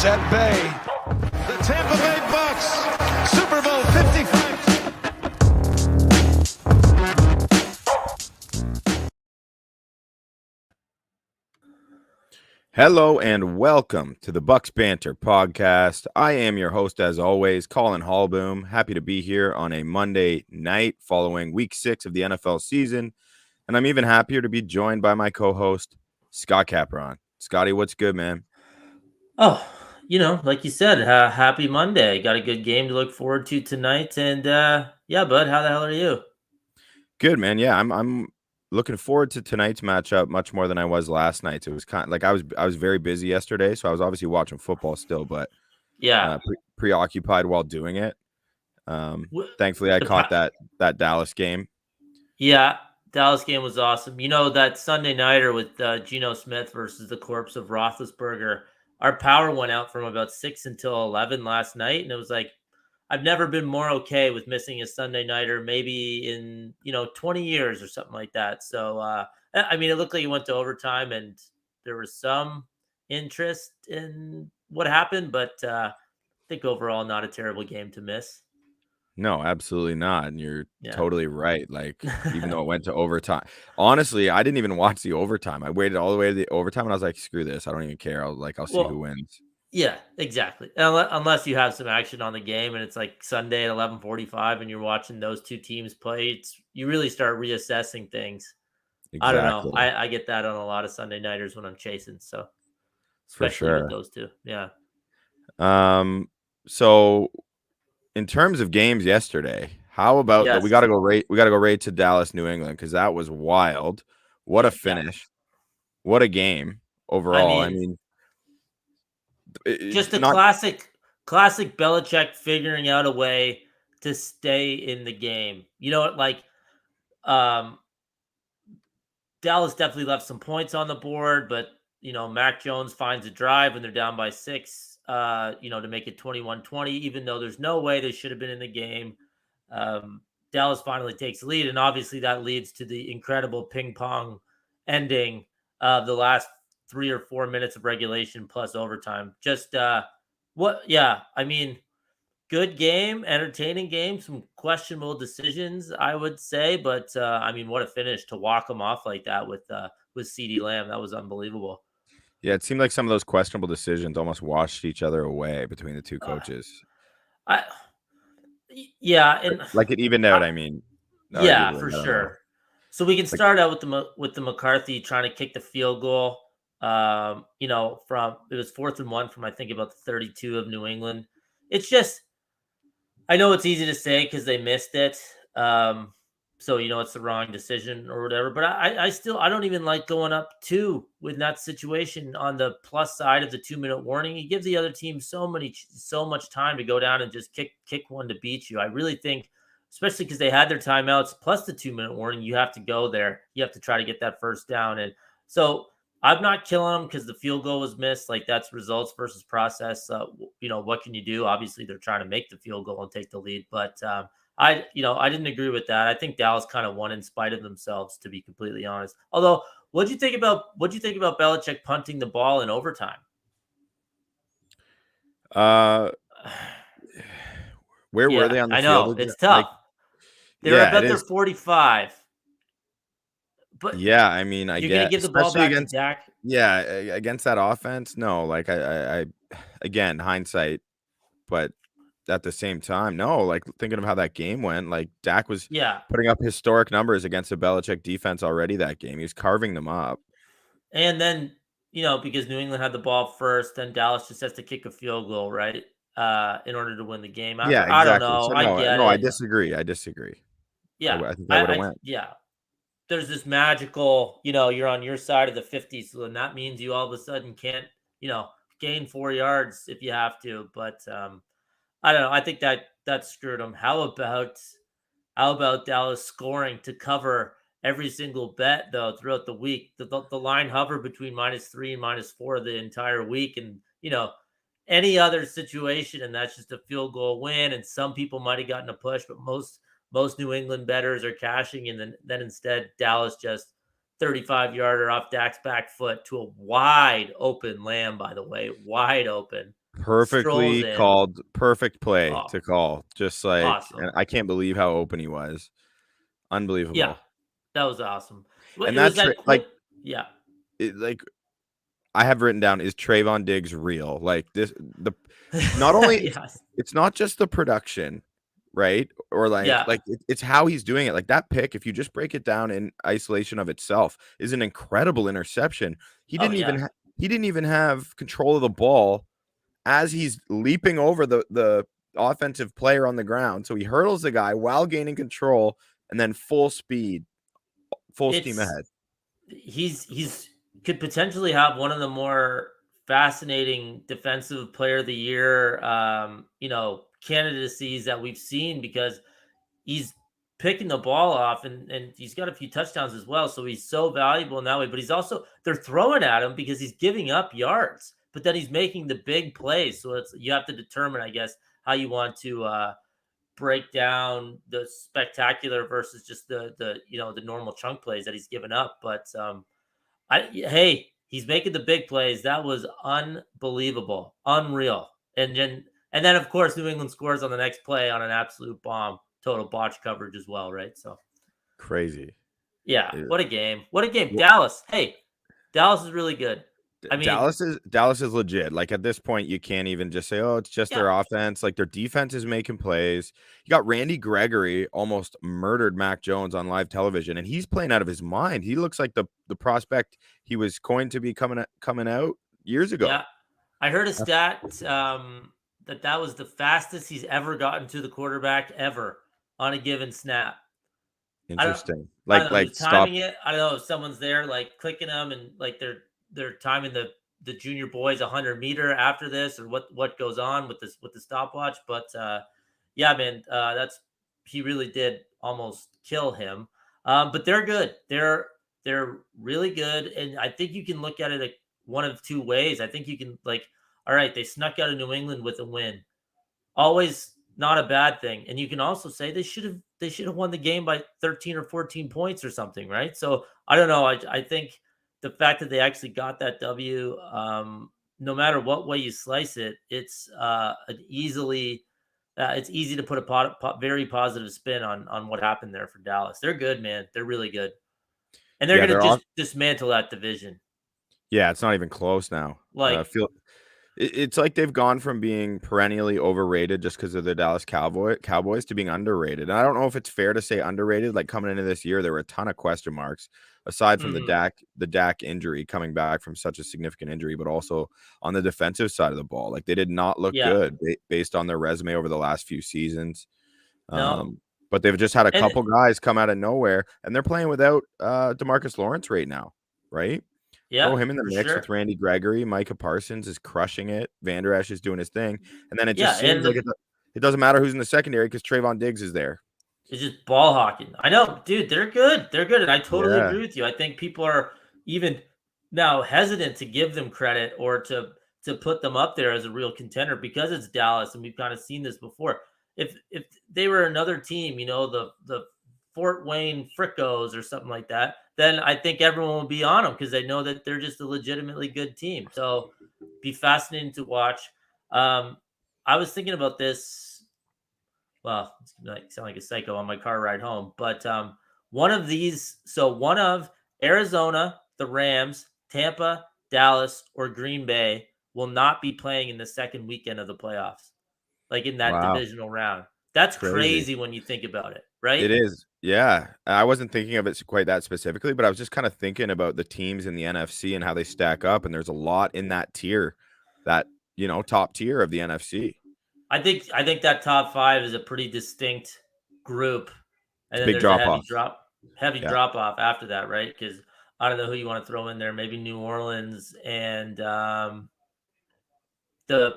Bucs at bay. The Tampa Bay Bucs, Super Bowl 55. Hello and welcome to the Bucs Banter podcast. I am your host, as always, Collin Hallboom. Happy to be here on a Monday night following Week 6 of the NFL season, and I'm even happier to be joined by my co-host, Scott Capron. Scotty, what's good, man? Oh, like you said, happy Monday. Got a good game to look forward to tonight, and yeah, bud, how the hell are you? Good, man. Yeah, I'm looking forward to tonight's matchup much more than I was last night. It was kind of like I was very busy yesterday, so I was obviously watching football still, but Yeah, preoccupied while doing it. Thankfully, I caught that Dallas game. Yeah, Dallas game was awesome. You know, that Sunday nighter with Geno Smith versus the corpse of Roethlisberger. Our power went out from about 6 until 11 last night, and it was like I've never been more okay with missing a Sunday nighter, maybe in 20 years or something like that. So I mean, it looked like it went to overtime, and there was some interest in what happened, but I think overall not a terrible game to miss. No, absolutely not. And you're Yeah. totally right. Like, even though it went to overtime, honestly, I didn't even watch the overtime. I waited all the way to the overtime and I was like, screw this. I don't even care. I'll see who wins. Yeah, exactly. Unless you have some action on the game and it's like Sunday at 11:45 and you're watching those two teams play, you really start reassessing things. Exactly. I don't know. I get that on a lot of Sunday nighters when I'm chasing. So especially with those two. Yeah. So in terms of games yesterday, how about we gotta go right to Dallas, New England, because that was wild. What a finish. Yeah. What a game overall. I mean just a classic Belichick figuring out a way to stay in the game. Dallas definitely left some points on the board, but Mac Jones finds a drive when they're down by 6, to make it 21-20, even though there's no way they should have been in the game. Dallas finally takes the lead, and obviously that leads to the incredible ping pong ending of the last 3 or 4 minutes of regulation plus overtime. Just I mean, good game, entertaining game, some questionable decisions, I would say, but I mean, what a finish to walk them off like that with CeeDee Lamb. That was unbelievable. Yeah, it seemed like some of those questionable decisions almost washed each other away between the two coaches. And like it evened out. I mean, yeah, for sure. So we can start out with the McCarthy trying to kick the field goal. From it was 4th and 1 from I think about the 32 of New England. It's just, I know it's easy to say because they missed it. So it's the wrong decision or whatever. But I don't even like going up 2 with that situation on the plus side of the 2-minute warning. It gives the other team so much time to go down and just kick one to beat you. I really think, especially because they had their timeouts plus the 2-minute warning, you have to go there. You have to try to get that first down. And so I'm not killing them because the field goal was missed. Like, that's results versus process. What can you do? Obviously, they're trying to make the field goal and take the lead. But I didn't agree with that. I think Dallas kind of won in spite of themselves, to be completely honest. Although, what'd you think about Belichick punting the ball in overtime? Where were they on the field? I know, it's tough. They're about their 45. But yeah, I mean, I you're get gonna give the ball back to Dak. Yeah, against that offense, no. Like I again, hindsight, but at the same time, no. Like, thinking of how that game went, like Dak was putting up historic numbers against a Belichick defense already that game. He was carving them up. And then because New England had the ball first, then Dallas just has to kick a field goal, right? In order to win the game. Yeah, exactly. I don't know. So, I get it. I disagree. Yeah, I think that would have went. Yeah. There's this magical, you're on your side of the 50, so then that means you all of a sudden can't, gain 4 yards if you have to. But I don't know. I think that screwed them. How about Dallas scoring to cover every single bet though throughout the week? The line hovered between -3 and -4 the entire week, and any other situation, and that's just a field goal win. And some people might have gotten a push, but most New England bettors are cashing, and then instead Dallas just 35-yarder off Dak's back foot to a wide open Lamb, by the way, wide open. strolls Perfectly in. called, perfect play Oh, to call. Just like, and awesome. I can't believe how open he was. Yeah, Unbelievable. that was awesome. Well, And it was that that quick. Yeah. like I have written down, is Trayvon Diggs real? Like this, not only Yes. it's not just the production, right? Or Yeah. it's how he's doing it. Like that pick, if you just break it down in isolation of itself, is an incredible interception. He Oh didn't even yeah. he didn't even have control of the ball as he's leaping over the offensive player on the ground. So he hurdles the guy while gaining control and then full speed, full steam It's ahead. he's could potentially have one of the more fascinating defensive player of the year candidacies that we've seen because he's picking the ball off and he's got a few touchdowns as well. So he's so valuable in that way. But he's also they're throwing at him because he's giving up yards, but then he's making the big plays. So it's you have to determine, I guess, how you want to break down the spectacular versus just the normal chunk plays that he's given up. But hey, he's making the big plays. That was unbelievable, unreal. And then of course New England scores on the next play on an absolute bomb, total botch coverage as well, right? So Crazy. yeah, Yeah. what a game. What a game. Well, Dallas. Hey, Dallas is really good. I mean, Dallas is legit. Like at this point, you can't even just say, "Oh, it's just yeah, their offense." Like their defense is making plays. You got Randy Gregory almost murdered Mac Jones on live television, and he's playing out of his mind. He looks like the prospect he was coined to be coming out years ago. yeah. I heard a stat that was the fastest he's ever gotten to the quarterback ever on a given snap. I don't Interesting. I don't know Like who's stop. timing it. I don't know if someone's there like clicking them and like they're timing the junior boys 100-meter after this or what goes on with the stopwatch. But yeah, man, that's he really did almost kill him. But they're good. They're really good, and I think you can look at it like one of two ways. I think you can like, all right, they snuck out of New England with a win, always not a bad thing. And you can also say they should have won the game by 13 or 14 points or something, right? So I don't know. I think the fact that they actually got that W, no matter what way you slice it, it's easy to put a very positive spin on what happened there for Dallas. They're good, man. They're really good, and they're Yeah, gonna they're just off. dismantle that division. Yeah, it's not even close now. Like, Feel it's like they've gone from being perennially overrated just because of the Dallas Cowboys to being underrated. And I don't know if it's fair to say underrated. Like coming into this year, there were a ton of question marks aside from mhm. the Dak injury, coming back from such a significant injury, but also on the defensive side of the ball. Like they did not look Yeah, good based on their resume over the last few seasons. no, But they've just had a and couple guys come out of nowhere, and they're playing without DeMarcus Lawrence right now, right? yeah, Throw him in the for mix with sure. Randy Gregory. Micah Parsons is crushing it. Van Der Esch is doing his thing. And then it Yeah, just seems like and it doesn't matter who's in the secondary because Trayvon Diggs is there. it's just ball hawking. I know, dude, they're good. They're good. And I totally Yeah, agree with you. I think people are even now hesitant to give them credit or to put them up there as a real contender because it's Dallas and we've kind of seen this before. If they were another team, the Fort Wayne Frickos or something like that, then I think everyone will be on them because they know that they're just a legitimately good team. So be fascinating to watch. Um, I was thinking about this well, it's like sound like a psycho on my car ride home. But one of Arizona, the Rams, Tampa, Dallas, or Green Bay will not be playing in the second weekend of the playoffs, like in that wow, divisional round. That's crazy. crazy when you think about it, right? It is. Yeah, I wasn't thinking of it quite that specifically, but I was just kind of thinking about the teams in the NFC and how they stack up. And there's a lot in that tier, that top tier of the NFC. I think that top five is a pretty distinct group, and It's a then big there's a drop off. heavy Yeah, drop off after that, right? Because I don't know who you want to throw in there. Maybe New Orleans and the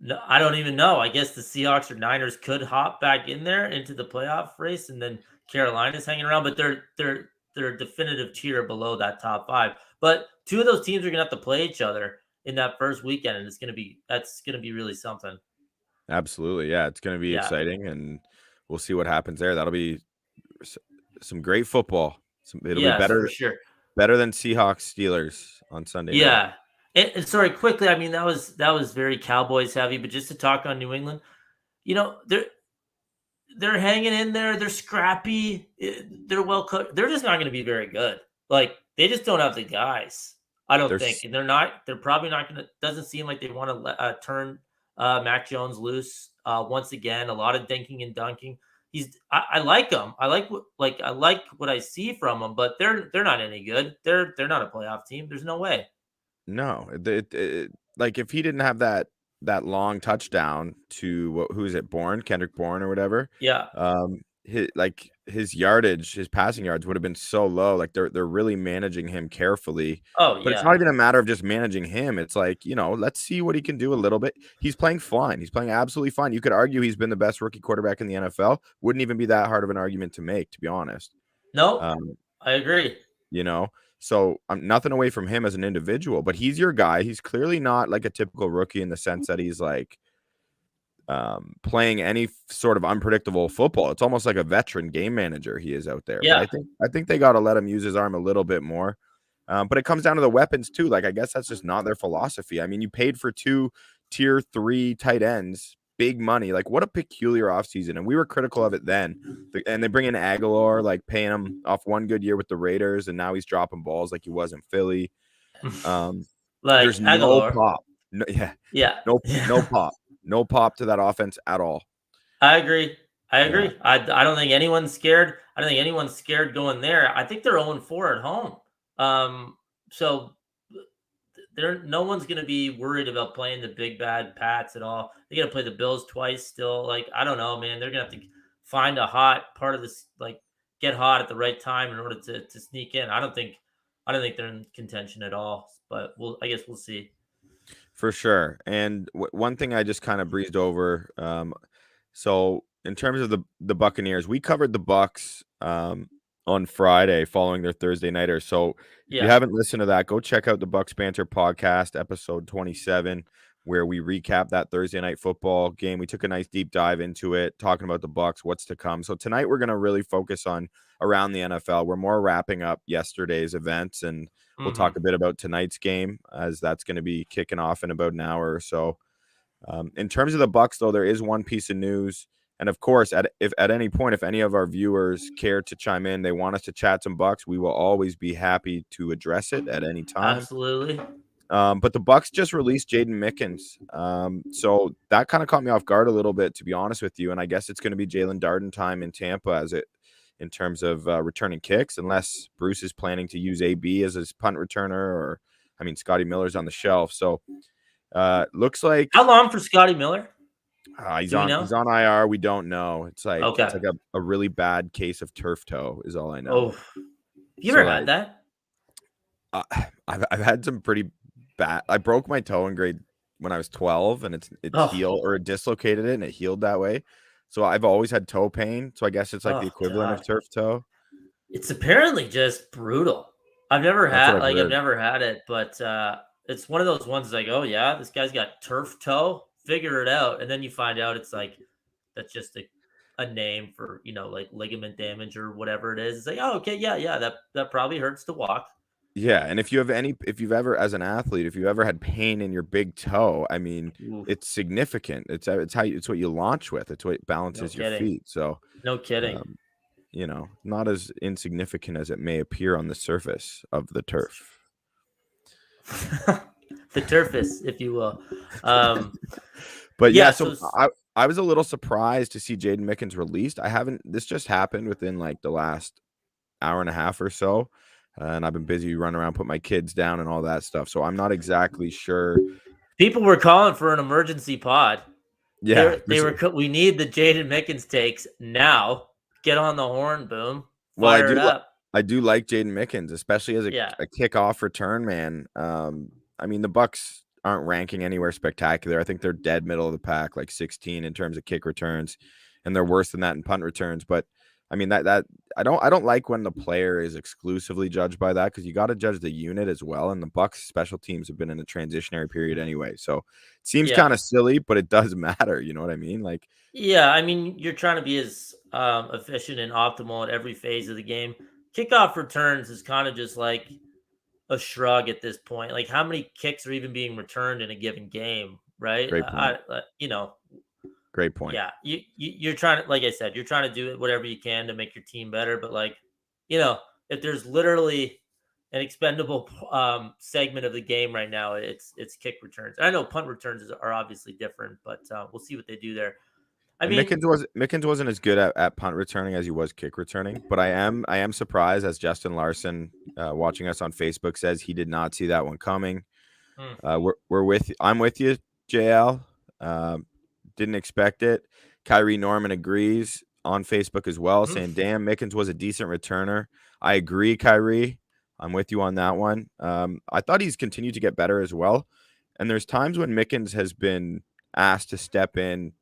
no, I don't even know. I guess the Seahawks or Niners could hop back in there into the playoff race, and then Carolina's hanging around, but they're a definitive tier below that top five. But two of those teams are gonna have to play each other in that first weekend, and that's gonna be really something. absolutely. Yeah, it's going to be Yeah. exciting, and we'll see what happens there. That'll be s- some great football. It'll be Yes, for better sure. better than Seahawks Steelers on Sunday night. Yeah. And sorry, quickly. I mean, that was very Cowboys heavy, but just to talk on New England, they're hanging in there. They're scrappy. They're well cooked. They're just not going to be very good. Like they just don't have the guys. I don't think, There's and they're not. They're probably not going to. Doesn't seem like they want to turn Mac Jones loose once again. A lot of dinking and dunking. I like him. I like what I see from them, but they're not any good. They're not a playoff team. There's no way. No, like if he didn't have that long touchdown to who is it, Kendrick Bourne or whatever, Yeah. his yardage, his passing yards would have been so low. Like they're really managing him carefully. Oh But it's yeah. not even a matter of just managing him. It's like, let's see what he can do a little bit. He's playing fine. He's playing absolutely fine. You could argue he's been the best rookie quarterback in the NFL. Wouldn't even be that hard of an argument to make, to be honest. No, I agree. You know, so I'm nothing away from him as an individual, but he's your guy. He's clearly not like a typical rookie in the sense that he's like playing any sort of unpredictable football. It's almost like a veteran game manager he is out there. Yeah. But I think they got to let him use his arm a little bit more. But it comes down to the weapons too. Like I guess that's just not their philosophy. I mean, you paid for 2 tier 3 tight ends, big money. Like what a peculiar offseason. And we were critical of it then. And they bring in Aguilar, like paying him off one good year with the Raiders, and now he's dropping balls like he was in Philly. Like There's Aguilar. no pop. No, yeah. Yeah. No pop. No pop to that offense at all. I agree. Yeah. I don't think anyone's scared. I don't think anyone's scared going there. I think they're 0-4 at home. So no one's going to be worried about playing the big bad Pats at all. They got to play the Bills twice still. Like I don't know, man. They're going to have to find a hot part of this, like get hot at the right time in order to sneak in. I don't think they're in contention at all. But I guess we'll see. For sure. And one thing I just kind of breezed over. So in terms of the Buccaneers, we covered the Bucs on Friday following their Thursday nighter. So if you haven't listened to that, go check out the Bucs Banter podcast, episode 27, where we recap that Thursday night football game. We took a nice deep dive into it, talking about the Bucs, what's to come. So tonight we're going to really focus on around the NFL. We're more wrapping up yesterday's events, and we'll talk a bit about tonight's game, as that's going to be kicking off in about an hour or so. In terms of the Bucs, though, there is one piece of news. And of course, if at any point, if any of our viewers care to chime in, they want us to chat some Bucs, we will always be happy to address it at any time. Absolutely. But the Bucs just released Jaden Mickens. So that kind of caught me off guard a little bit, to be honest with you. And I guess it's going to be Jalen Darden time in Tampa in terms of returning kicks, unless Bruce is planning to use AB as his punt returner, or Scotty Miller's on the shelf. So looks like how long for Scotty Miller? He's on IR. We don't know. It's like okay. It's like a really bad case of turf toe is all I know. Oh, you ever had that? I've had some pretty bad. I broke my toe in when I was 12, and it's healed, or it dislocated it and it healed that way. So I've always had toe pain. So I guess it's like the equivalent of turf toe. It's apparently just brutal. I've never had it, but it's one of those ones like, oh yeah, this guy's got turf toe. Figure it out, and then you find out it's like that's just a name for like ligament damage or whatever it is. It's like, oh okay, yeah, that probably hurts to walk. Yeah, and if you've ever, as an athlete, if you ever had pain in your big toe, Oof. it's significant. It's what you launch with. It's what balances your feet. So no kidding. Not as insignificant as it may appear on the surface of the turf. The turfus, if you will. But yeah, so I was a little surprised to see Jaden Mickens released. This just happened within like the last hour and a half or so. And I've been busy running around, put my kids down and all that stuff. So I'm not exactly sure. People were calling for an emergency pod. Yeah. We need the Jaden Mickens takes now. Get on the horn, boom. Fire it up. I do like Jaden Mickens, especially as a kickoff return man. The Bucs aren't ranking anywhere spectacular. I think they're dead middle of the pack, like 16 in terms of kick returns, and they're worse than that in punt returns. But that I don't like when the player is exclusively judged by that, because you got to judge the unit as well. And the Bucs special teams have been in a transitionary period anyway, so it seems kind of silly, but it does matter. You know what I mean? Like, yeah, you're trying to be as efficient and optimal at every phase of the game. Kickoff returns is kind of just like a shrug at this point. Like, how many kicks are even being returned in a given game, right? Great point. Great point. Yeah, you're trying to, like I said, you're trying to do whatever you can to make your team better. But like, if there's literally an expendable segment of the game right now, it's kick returns. I know punt returns are obviously different, but we'll see what they do there. I And mean, Mickens wasn't as good at punt returning as he was kick returning, but I am surprised, as Justin Larson, watching us on Facebook, says he did not see that one coming. I'm with you, JL. Didn't expect it. Kyrie Norman agrees on Facebook as well, saying, "Damn, Mickens was a decent returner." I agree, Kyrie. I'm with you on that one. I thought he's continued to get better as well. And there's times when Mickens has been asked to step in,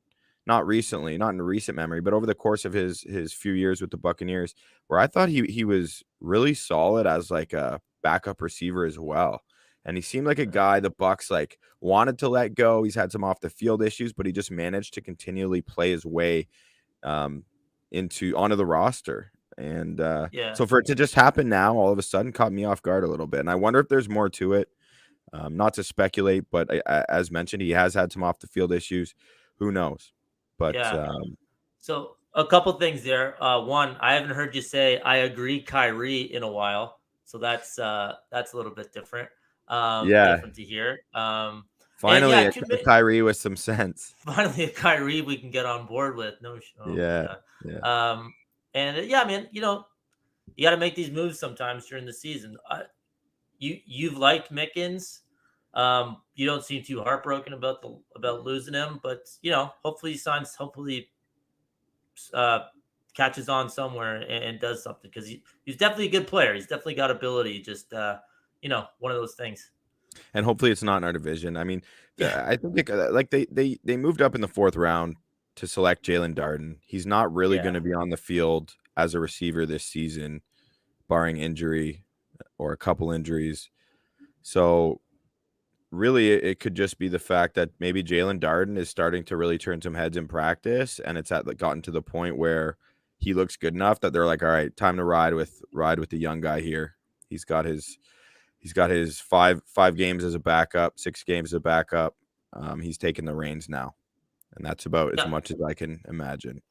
not recently, not in recent memory, but over the course of his few years with the Buccaneers, where I thought he was really solid as like a backup receiver as well. And he seemed like a guy the Bucs like wanted to let go. He's had some off the field issues, but he just managed to continually play his way onto the roster. And so for it to just happen now, all of a sudden, caught me off guard a little bit. And I wonder if there's more to it. Not to speculate, but as mentioned, he has had some off the field issues. Who knows? But so a couple things there. One, I haven't heard you say "I agree, Kyrie" in a while, so that's a little bit different. Different to hear. Finally, and yeah, a Kyrie with some sense. Finally, a Kyrie we can get on board with. No show. Yeah. Man, you got to make these moves sometimes during the season. You've liked Mickens. You don't seem too heartbroken about losing him, but hopefully he signs. Hopefully, catches on somewhere and does something, because he's definitely a good player. He's definitely got ability. Just one of those things. And hopefully it's not in our division. I mean, I think they moved up in the 4th round to select Jalen Darden. He's not really going to be on the field as a receiver this season, barring injury or a couple injuries. So really, it could just be the fact that maybe Jalen Darden is starting to really turn some heads in practice, and it's gotten to the point where he looks good enough that they're like, all right, time to ride with the young guy here. He's got his five games as a backup, 6 games as a backup. He's taking the reins now, and that's about as much as I can imagine.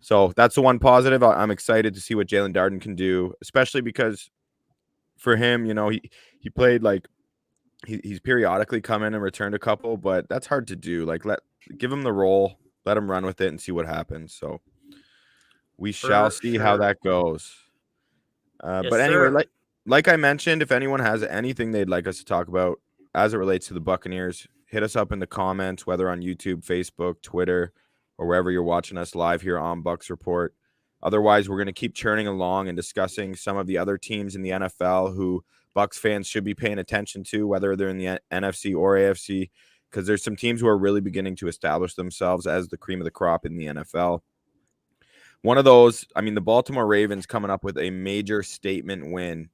So that's the one positive. I'm excited to see what Jalen Darden can do, especially because for him, he played like he's periodically come in and returned a couple, but that's hard to do. Like, give him the role, let him run with it, and see what happens. So we shall see how that goes. But anyway, like I mentioned, if anyone has anything they'd like us to talk about as it relates to the Buccaneers, hit us up in the comments, whether on YouTube, Facebook, Twitter, or wherever you're watching us live here on Bucs Report. Otherwise, we're going to keep churning along and discussing some of the other teams in the NFL who Bucs fans should be paying attention to, whether they're in the NFC or AFC, because there's some teams who are really beginning to establish themselves as the cream of the crop in the NFL. One of those, the Baltimore Ravens coming up with a major statement win,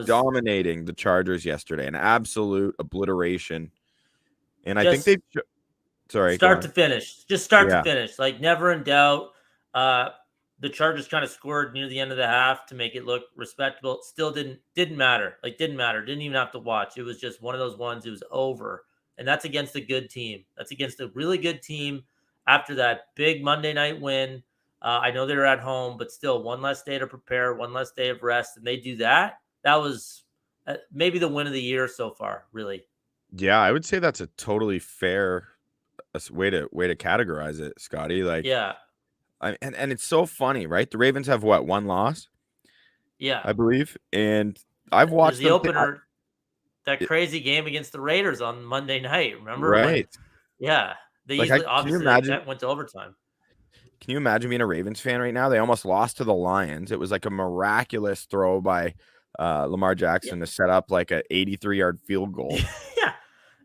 dominating the Chargers yesterday, an absolute obliteration. And I think start to finish, to finish, like never in doubt. The Chargers kind of scored near the end of the half to make it look respectable. Still didn't matter. Didn't even have to watch. It was just one of those ones. It was over. And that's against a good team. That's against a really good team after that big Monday night win. I know they were at home, but still one less day to prepare, one less day of rest. And they do that. That was maybe the win of the year so far, really. Yeah, I would say that's a totally fair way to categorize it, Scotty. And it's so funny, right? The Ravens have what, 1 loss? Yeah, I believe. And I've watched the opener, that crazy game against the Raiders on Monday night. Remember? Right. They easily, obviously, that went to overtime. Can you imagine being a Ravens fan right now? They almost lost to the Lions. It was like a miraculous throw by Lamar Jackson to set up like a 83-yard field goal.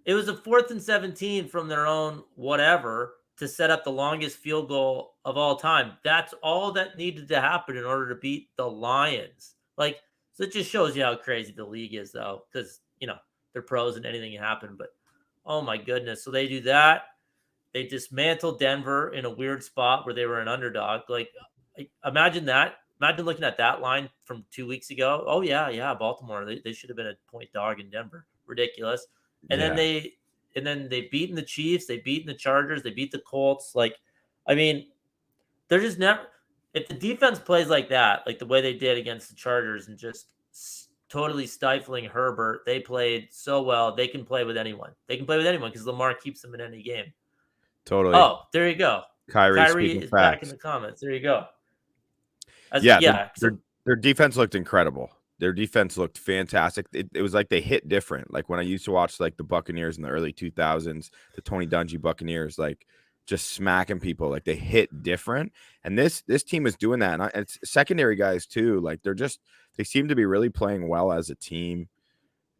It was a 4th and 17 from their own whatever to set up the longest field goal of all time. That's all that needed to happen in order to beat the Lions. So it just shows you how crazy the league is, though, because, they're pros and anything can happen. But, oh, my goodness. So they do that. They dismantle Denver in a weird spot where they were an underdog. Imagine that. imagine looking at that line from 2 weeks ago. Oh yeah, Baltimore. They should have been a point dog in Denver. Ridiculous. And then Yeah, they beaten the Chiefs, they beaten the Chargers, they beat the Colts. Like, I mean, they're just never. If the defense plays like that, like the way they did against the Chargers, and just totally stifling Herbert, they played so well. They can play with anyone. They can play with anyone because Lamar keeps them in any game. totally. Oh, there you go. Kyrie Kyrie speaking is back in facts. the comments. There you go. Yeah, So their defense looked incredible. Their defense looked fantastic. It was like they hit different. Like when I used to watch like the Buccaneers in the early 2000s, the Tony Dungy Buccaneers, like just smacking people. Like they hit different. And this team is doing that. And it's secondary guys too. Like they seem to be really playing well as a team.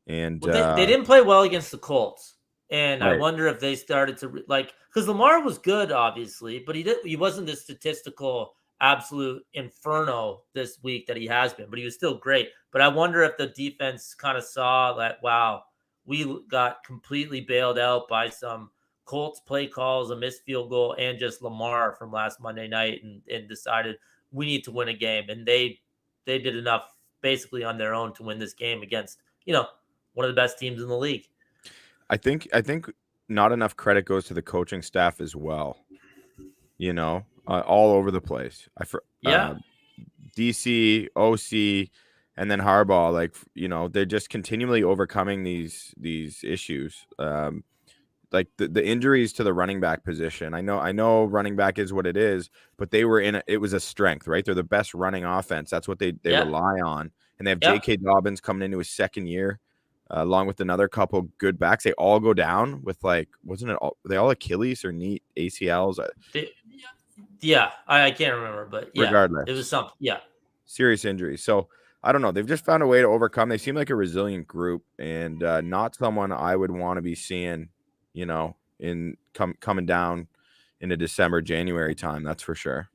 And well, they didn't play well against the Colts, and I right. wonder if they started to because Lamar was good, obviously, but he wasn't the statistical absolute inferno this week that he has been, but he was still great. But I wonder if the defense kind of saw that, wow, we got completely bailed out by some Colts play calls, a missed field goal, and just Lamar from last Monday night, and decided we need to win a game, and they did enough basically on their own to win this game against one of the best teams in the league. I think not enough credit goes to the coaching staff as well. All over the place. DC, OC, and then Harbaugh. Like they're just continually overcoming these issues. Like the injuries to the running back position. I know running back is what it is, but it was a strength, right? They're the best running offense. That's what they rely on, and they have J.K. Dobbins coming into his second year. Along with another couple good backs, they all go down with wasn't it all? Were they all Achilles or knee ACLs? I can't remember, but regardless, it was something. Yeah, serious injuries. So I don't know. They've just found a way to overcome. They seem like a resilient group, and not someone I would want to be seeing, coming down in a December, January time. That's for sure.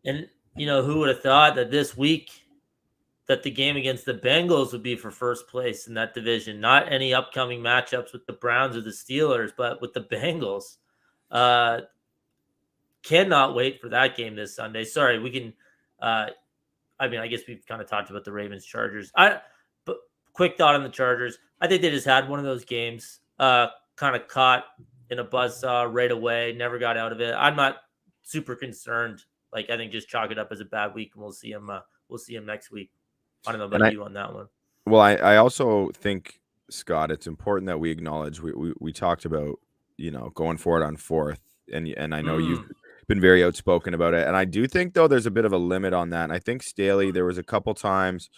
And who would have thought that this week that the game against the Bengals would be for first place in that division? Not any upcoming matchups with the Browns or the Steelers, but with the Bengals. Cannot wait for that game this Sunday. Sorry, we can. I guess we've kind of talked about the Ravens Chargers. But quick thought on the Chargers. I think they just had one of those games, kind of caught in a buzzsaw right away, never got out of it. I'm not super concerned. I think just chalk it up as a bad week, and we'll see him. We'll see him next week. I don't know about you on that one. Well, I also think, Scott, it's important that we acknowledge we talked about going forward on fourth, and I know you've been very outspoken about it, and I do think though there's a bit of a limit on that. And I think Staley, there was a couple times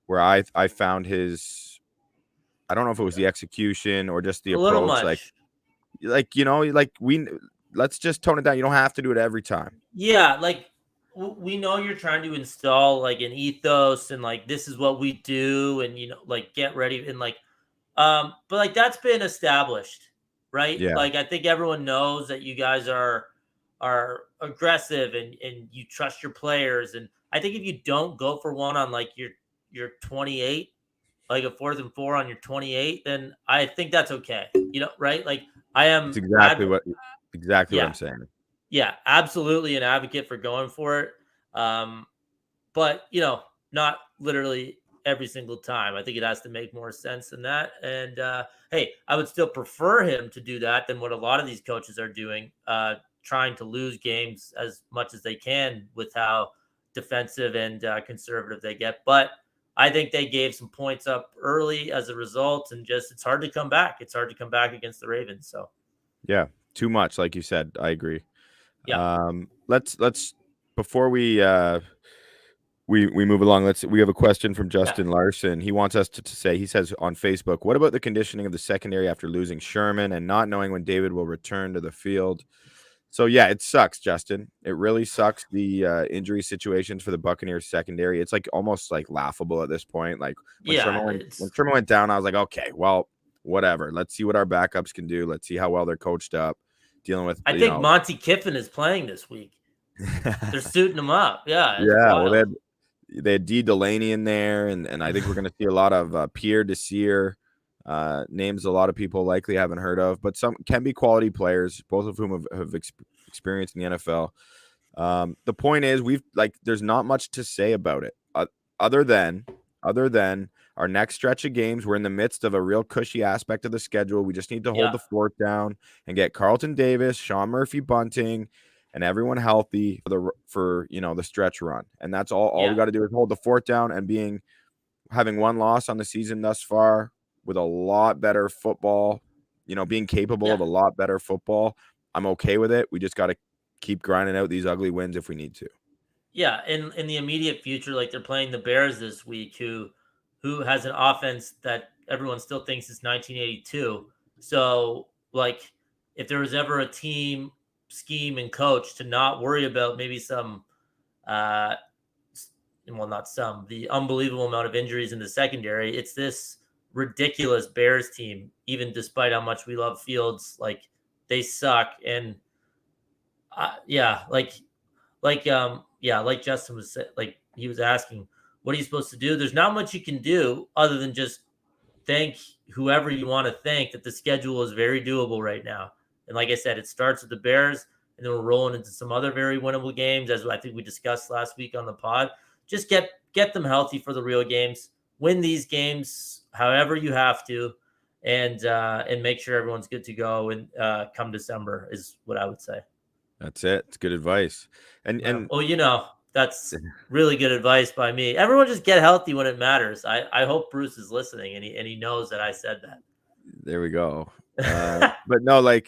where I found his, I don't know if it was the execution or just the approach, let's just tone it down. You don't have to do it every time. Yeah, we know you're trying to install an ethos and this is what we do, and get ready and but that's been established, right? Yeah. I think everyone knows that you guys are aggressive and you trust your players. And I think if you don't go for one on your 28, a 4th and 4 on your 28, then I think that's okay. Right? I am That's exactly what I'm saying. Yeah, absolutely an advocate for going for it. But not literally every single time. I think it has to make more sense than that. And hey, I would still prefer him to do that than what a lot of these coaches are doing, trying to lose games as much as they can with how defensive and conservative they get. But I think they gave some points up early as a result, and it's hard to come back. It's hard to come back against the Ravens. So yeah, too much, like you said. I agree. Yeah. Let's before we move along. We have a question from Justin Larson. He wants us to say, he says on Facebook, what about the conditioning of the secondary after losing Sherman and not knowing when David will return to the field? So yeah, it sucks, Justin. It really sucks, the injury situations for the Buccaneers secondary. It's almost laughable at this point. When Sherman went down, I was like, okay, well, whatever. Let's see what our backups can do. Let's see how well they're coached up, dealing with. I think Monty Kiffin is playing this week. They're suiting him up. Yeah. Yeah. Wild. Well, they had D. Delaney in there, and I think we're going to see a lot of Pierre Desir, names a lot of people likely haven't heard of, but some can be quality players, both of whom have experienced in the NFL. The point is, there's not much to say about it, other than our next stretch of games. We're in the midst of a real cushy aspect of the schedule. We just need to hold the fort down and get Carlton Davis, Sean Murphy Bunting, and everyone healthy for the stretch run. And that's all we got to do is hold the fort down, and having one loss on the season thus far with a lot better football, being capable of a lot better football. I'm okay with it. We just got to keep grinding out these ugly wins if we need to. Yeah, in the immediate future, like they're playing the Bears this week, who has an offense that everyone still thinks is 1982. So, like, if there was ever a team scheme and coach to not worry about maybe some, not some, the unbelievable amount of injuries in the secondary, it's this ridiculous Bears team. Even despite how much we love Fields, like they suck, and like Justin was like he was asking, what are you supposed to do? There's not much you can do other than just thank whoever you want to thank that the schedule is very doable right now. And like I said, it starts with the Bears, and then we're rolling into some other very winnable games, as I think we discussed last week on the pod. Just get them healthy for the real games. Win these games however you have to, and make sure everyone's good to go. And come December is what I would say. That's it. It's good advice. And that's really good advice by me. Everyone just get healthy when it matters. I hope Bruce is listening and he knows that I said that. There we go. But no,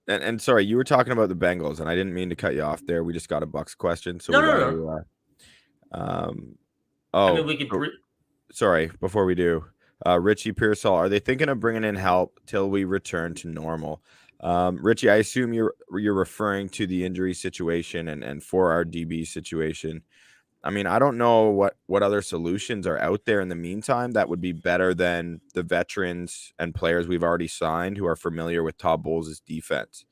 and sorry, you were talking about the Bengals, and I didn't mean to cut you off there. We just got a Bucs question, so No. I mean, we could. Sorry, before we do, Richie Pearsall, are they thinking of bringing in help till we return to normal? Richie, I assume you're referring to the injury situation and for our DB situation. I mean, I don't know what other solutions are out there in the meantime that would be better than the veterans and players we've already signed who are familiar with Todd Bowles' defense.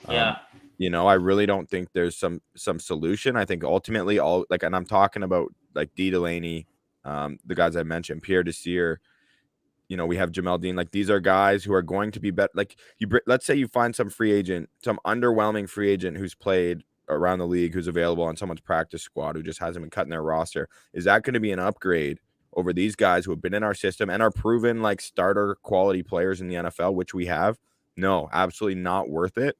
Yeah. I really don't think there's some solution. I think ultimately and I'm talking about like D. Delaney, the guys I mentioned, Pierre Desir, we have Jamel Dean. Like, these are guys who are going to be better. Like, let's say you find some underwhelming free agent who's played around the league, who's available on someone's practice squad, who just hasn't been cutting their roster. Is that going to be an upgrade over these guys who have been in our system and are proven like starter quality players in the NFL, which we have? No, absolutely not worth it.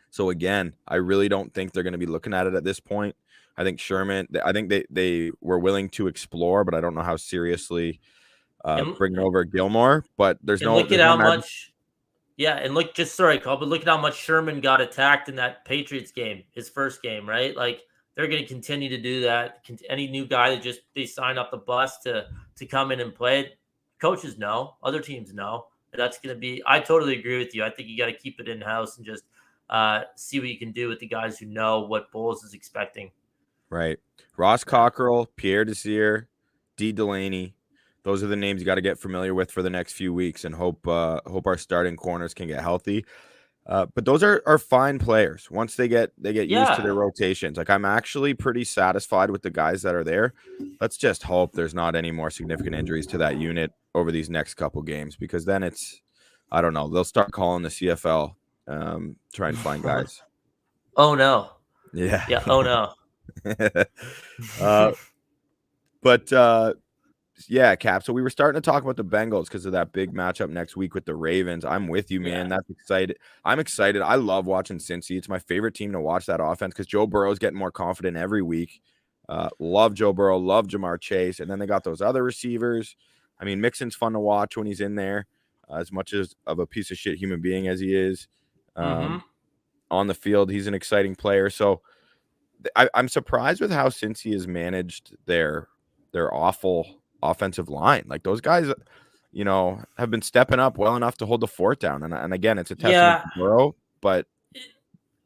So again, I really don't think they're going to be looking at it at this point. I think Sherman, I think they were willing to explore, but I don't know how seriously bringing over Gilmore. But there's no. Look at how much. Yeah, and look at how much Sherman got attacked in that Patriots game, his first game, right? Like, they're going to continue to do that. Any new guy that they sign up the bus to come in and play, coaches know, other teams know. And that's going to be. I totally agree with you. I think you got to keep it in house and just see what you can do with the guys who know what Bowles is expecting. Right, Ross Cockrell, Pierre Desir, D. Delaney. Those are the names you got to get familiar with for the next few weeks, and hope our starting corners can get healthy. But those are fine players once they get used to their rotations. Like, I'm actually pretty satisfied with the guys that are there. Let's just hope there's not any more significant injuries to that unit over these next couple games, because then it's, I don't know, they'll start calling the CFL, try and find guys. Oh no. Yeah. Yeah. Oh no. Yeah, Cap. So we were starting to talk about the Bengals because of that big matchup next week with the Ravens. I'm with you, man. That's excited. I'm excited. I love watching Cincy. It's my favorite team to watch, that offense, because Joe Burrow's getting more confident every week. Love Joe Burrow. Love Jamar Chase. And then they got those other receivers. I mean, Mixon's fun to watch when he's in there, as much as of a piece of shit human being as he is. On the field, he's an exciting player. So I'm surprised with how Cincy has managed their awful offensive line. Like, those guys, have been stepping up well enough to hold the fort down. And again, it's a testament to Burrow, but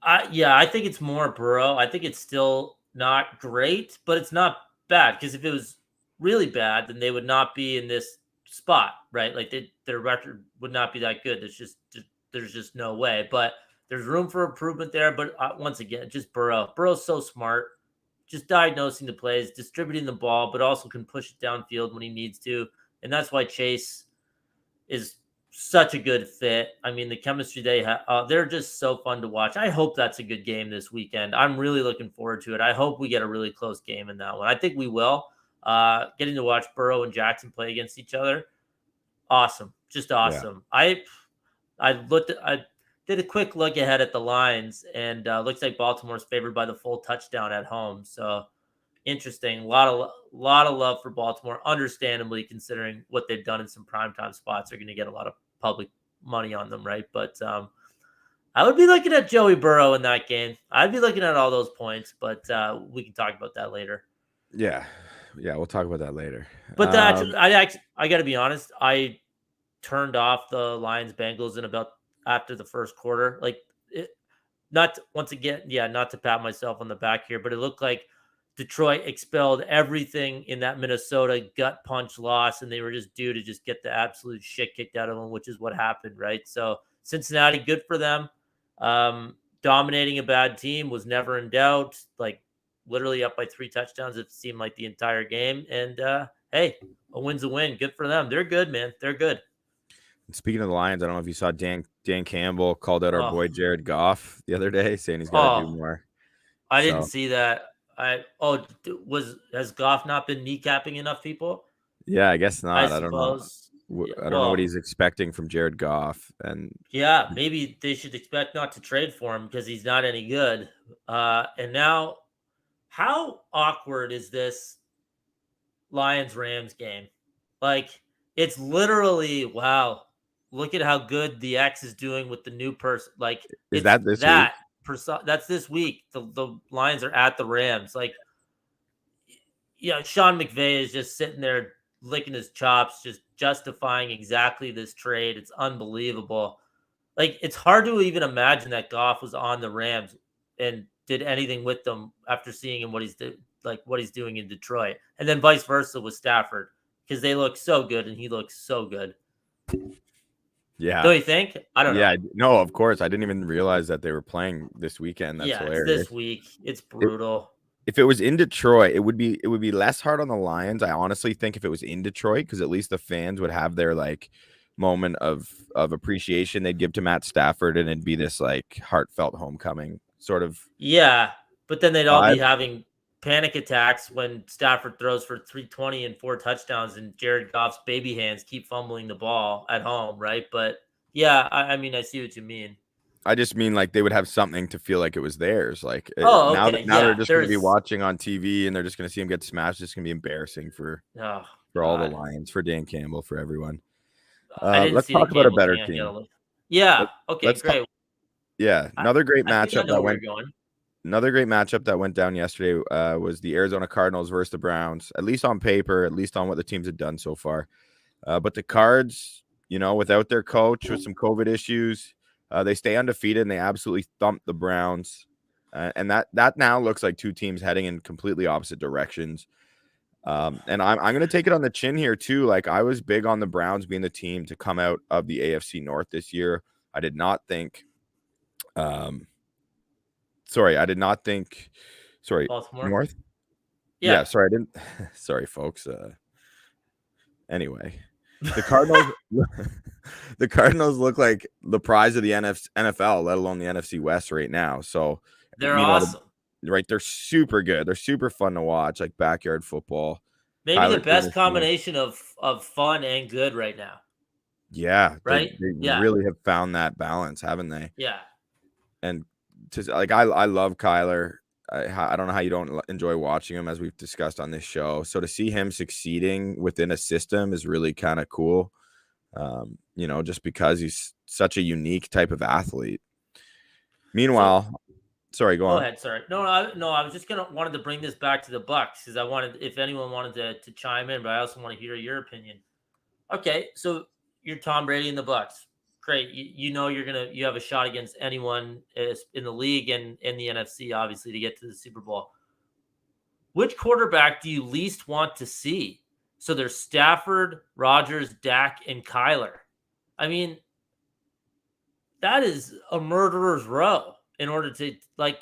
I think it's more Burrow. I think it's still not great, but it's not bad, because if it was really bad, then they would not be in this spot, right? Like, their record would not be that good. There's just no way. But there's room for improvement there. But once again, just Burrow. Burrow's so smart. Just diagnosing the plays, distributing the ball, but also can push it downfield when he needs to. And that's why Chase is such a good fit. I mean, the chemistry they have, they're just so fun to watch. I hope that's a good game this weekend. I'm really looking forward to it. I hope we get a really close game in that one. I think we will. Getting to watch Burrow and Jackson play against each other, awesome, just awesome. Yeah. I did a quick look ahead at the lines, and looks like Baltimore's favored by the full touchdown at home. So interesting. A lot of love for Baltimore, understandably, considering what they've done in some primetime spots. They're going to get a lot of public money on them, right? But I would be looking at Joey Burrow in that game. I'd be looking at all those points, but we can talk about that later. Yeah, we'll talk about that later. But I got to be honest. I turned off the Lions Bengals in about after the first quarter. Like, not to pat myself on the back here, but it looked like Detroit expelled everything in that Minnesota gut punch loss, and they were just due to just get the absolute shit kicked out of them, which is what happened, right? So Cincinnati, good for them. Dominating a bad team was never in doubt. Like, literally up by 3 touchdowns, it seemed like the entire game. And hey, a win's a win. Good for them. They're good, man. They're good. Speaking of the Lions, I don't know if you saw Dan Campbell called out our boy Jared Goff the other day, saying he's got to do more. I didn't see that. Has Goff not been kneecapping enough people? Yeah, I guess not. I don't know. I don't know what he's expecting from Jared Goff, and yeah, maybe they should expect not to trade for him because he's not any good. And now, how awkward is this Lions-Rams game? Like, it's literally, wow, look at how good the X is doing with the new person. Like, is that this week? That's this week. The Lions are at the Rams. Like, Sean McVay is just sitting there licking his chops, just justifying exactly this trade. It's unbelievable. Like, it's hard to even imagine that Goff was on the Rams and did anything with them after seeing him what he's doing in Detroit, and then vice versa with Stafford, because they look so good and he looks so good. Yeah. Don't you think? I don't know. Yeah, no, of course. I didn't even realize that they were playing this weekend. That's hilarious. It's this week. It's brutal. If it was in Detroit, it would be less hard on the Lions. I honestly think if it was in Detroit, because at least the fans would have their like moment of appreciation they'd give to Matt Stafford, and it'd be this like heartfelt homecoming sort of. Yeah, but then they'd all be having panic attacks when Stafford throws for 320 and 4 touchdowns, and Jared Goff's baby hands keep fumbling the ball at home, right? But yeah, I mean, I see what you mean. I just mean like they would have something to feel like it was theirs. Like now they're just going to be watching on TV and they're just going to see him get smashed. It's going to be embarrassing for all the Lions, for Dan Campbell, for everyone. Let's talk about a better team. Yeah. Okay. Great. Another great matchup that went down yesterday was the Arizona Cardinals versus the Browns. At least on paper, at least on what the teams have done so far. But the Cards, without their coach with some COVID issues. They stay undefeated and they absolutely thump the Browns. And that now looks like two teams heading in completely opposite directions. And I'm going to take it on the chin here too. Like, I was big on the Browns being the team to come out of the AFC North this year. I did not think Baltimore? North? Yeah, sorry, I didn't. Sorry, folks. Anyway. The Cardinals look like the prize of the NFL, let alone the NFC West right now. So they're awesome, right? They're super good. They're super fun to watch, like backyard football. Maybe the best combination of fun and good right now. Yeah, right. They really have found that balance, haven't they? Yeah. And I love Kyler. I don't know how you don't enjoy watching him, as we've discussed on this show. So to see him succeeding within a system is really kind of cool. Just because he's such a unique type of athlete. Meanwhile, sorry, go on. Go ahead. Sorry. No, I was just wanted to bring this back to the Bucs, because I wanted, if anyone wanted to chime in, but I also want to hear your opinion. Okay, so you're Tom Brady and the Bucs. Great. You have a shot against anyone in the league and in the NFC, obviously, to get to the Super Bowl. Which quarterback do you least want to see? So there's Stafford, Rodgers, Dak, and Kyler. I mean, that is a murderer's row in order to, like,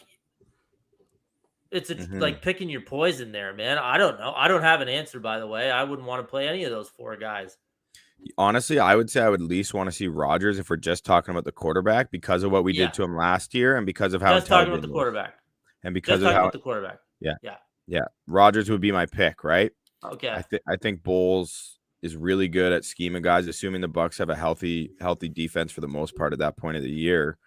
it's like picking your poison there, man. I don't know. I don't have an answer, by the way. I wouldn't want to play any of those 4 guys. Honestly, I would say I would at least want to see Rodgers if we're just talking about the quarterback because of what we did Yeah, to him last year and because of how just talking about intelligent the he is. quarterback. And because Just of talking how about the quarterback. yeah, Yeah. yeah. Rodgers would be my pick, right? Okay. I think Bowles is really good at scheming guys, assuming the Bucs have a healthy defense for the most part at that point of the year.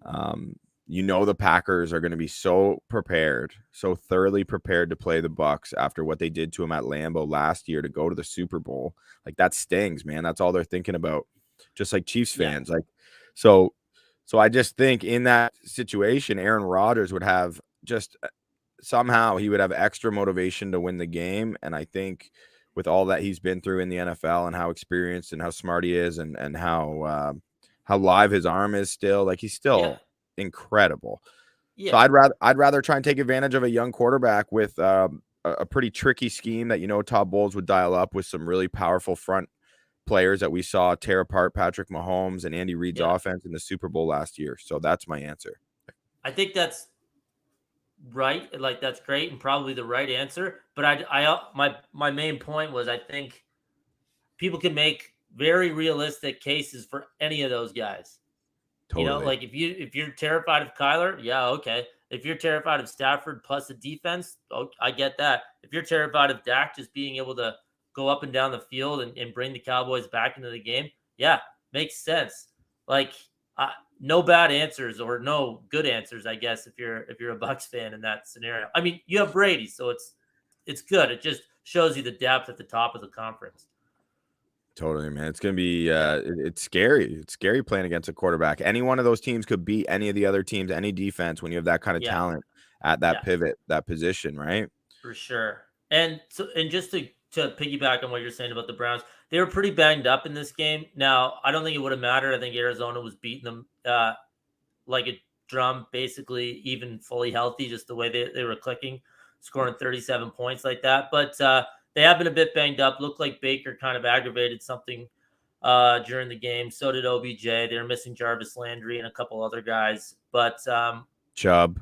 Um, the Packers are going to be so prepared, so thoroughly prepared to play the Bucs after what they did to them at Lambeau last year to go to the Super Bowl. Like that stings, man. That's all they're thinking about. Just like Chiefs Yeah. fans. So so I just think in that situation, Aaron Rodgers would have just somehow he would have extra motivation to win the game. And I think with all that he's been through in the NFL and how experienced and how smart he is and how live his arm is still, like he's Yeah. still incredible. So Yeah. I'd rather try and take advantage of a young quarterback with a pretty tricky scheme that Todd Bowles would dial up with some really powerful front players that we saw tear apart Patrick Mahomes and Andy Reid's Yeah. offense in the Super Bowl last year. So that's my answer. I think that's right. Like that's great and probably the right answer. But my main point was I think people can make very realistic cases for any of those guys. Totally. Like if you're terrified of Kyler, yeah, okay. If you're terrified of Stafford plus the defense, I get that. If you're terrified of Dak just being able to go up and down the field and bring the Cowboys back into the game, yeah, makes sense. Like no bad answers or no good answers, I guess. If you're a Bucs fan in that scenario, I mean, you have Brady, so it's good. It just shows you the depth at the top of the conference. Totally, man. It's gonna be Yeah, it's scary. It's scary playing against a quarterback. Any one of those teams could beat any of the other teams, any defense when you have that kind of yeah, talent at that yeah. pivot, that position, right? For sure. And just to piggyback on what you're saying about the Browns, they were pretty banged up in this game. Now, I don't think it would have mattered. I think Arizona was beating them like a drum, basically even fully healthy, just the way they were clicking, scoring 37 points like that. But they have been a bit banged up. Looked like Baker kind of aggravated something during the game. So did OBJ. They were missing Jarvis Landry and a couple other guys. But Chubb.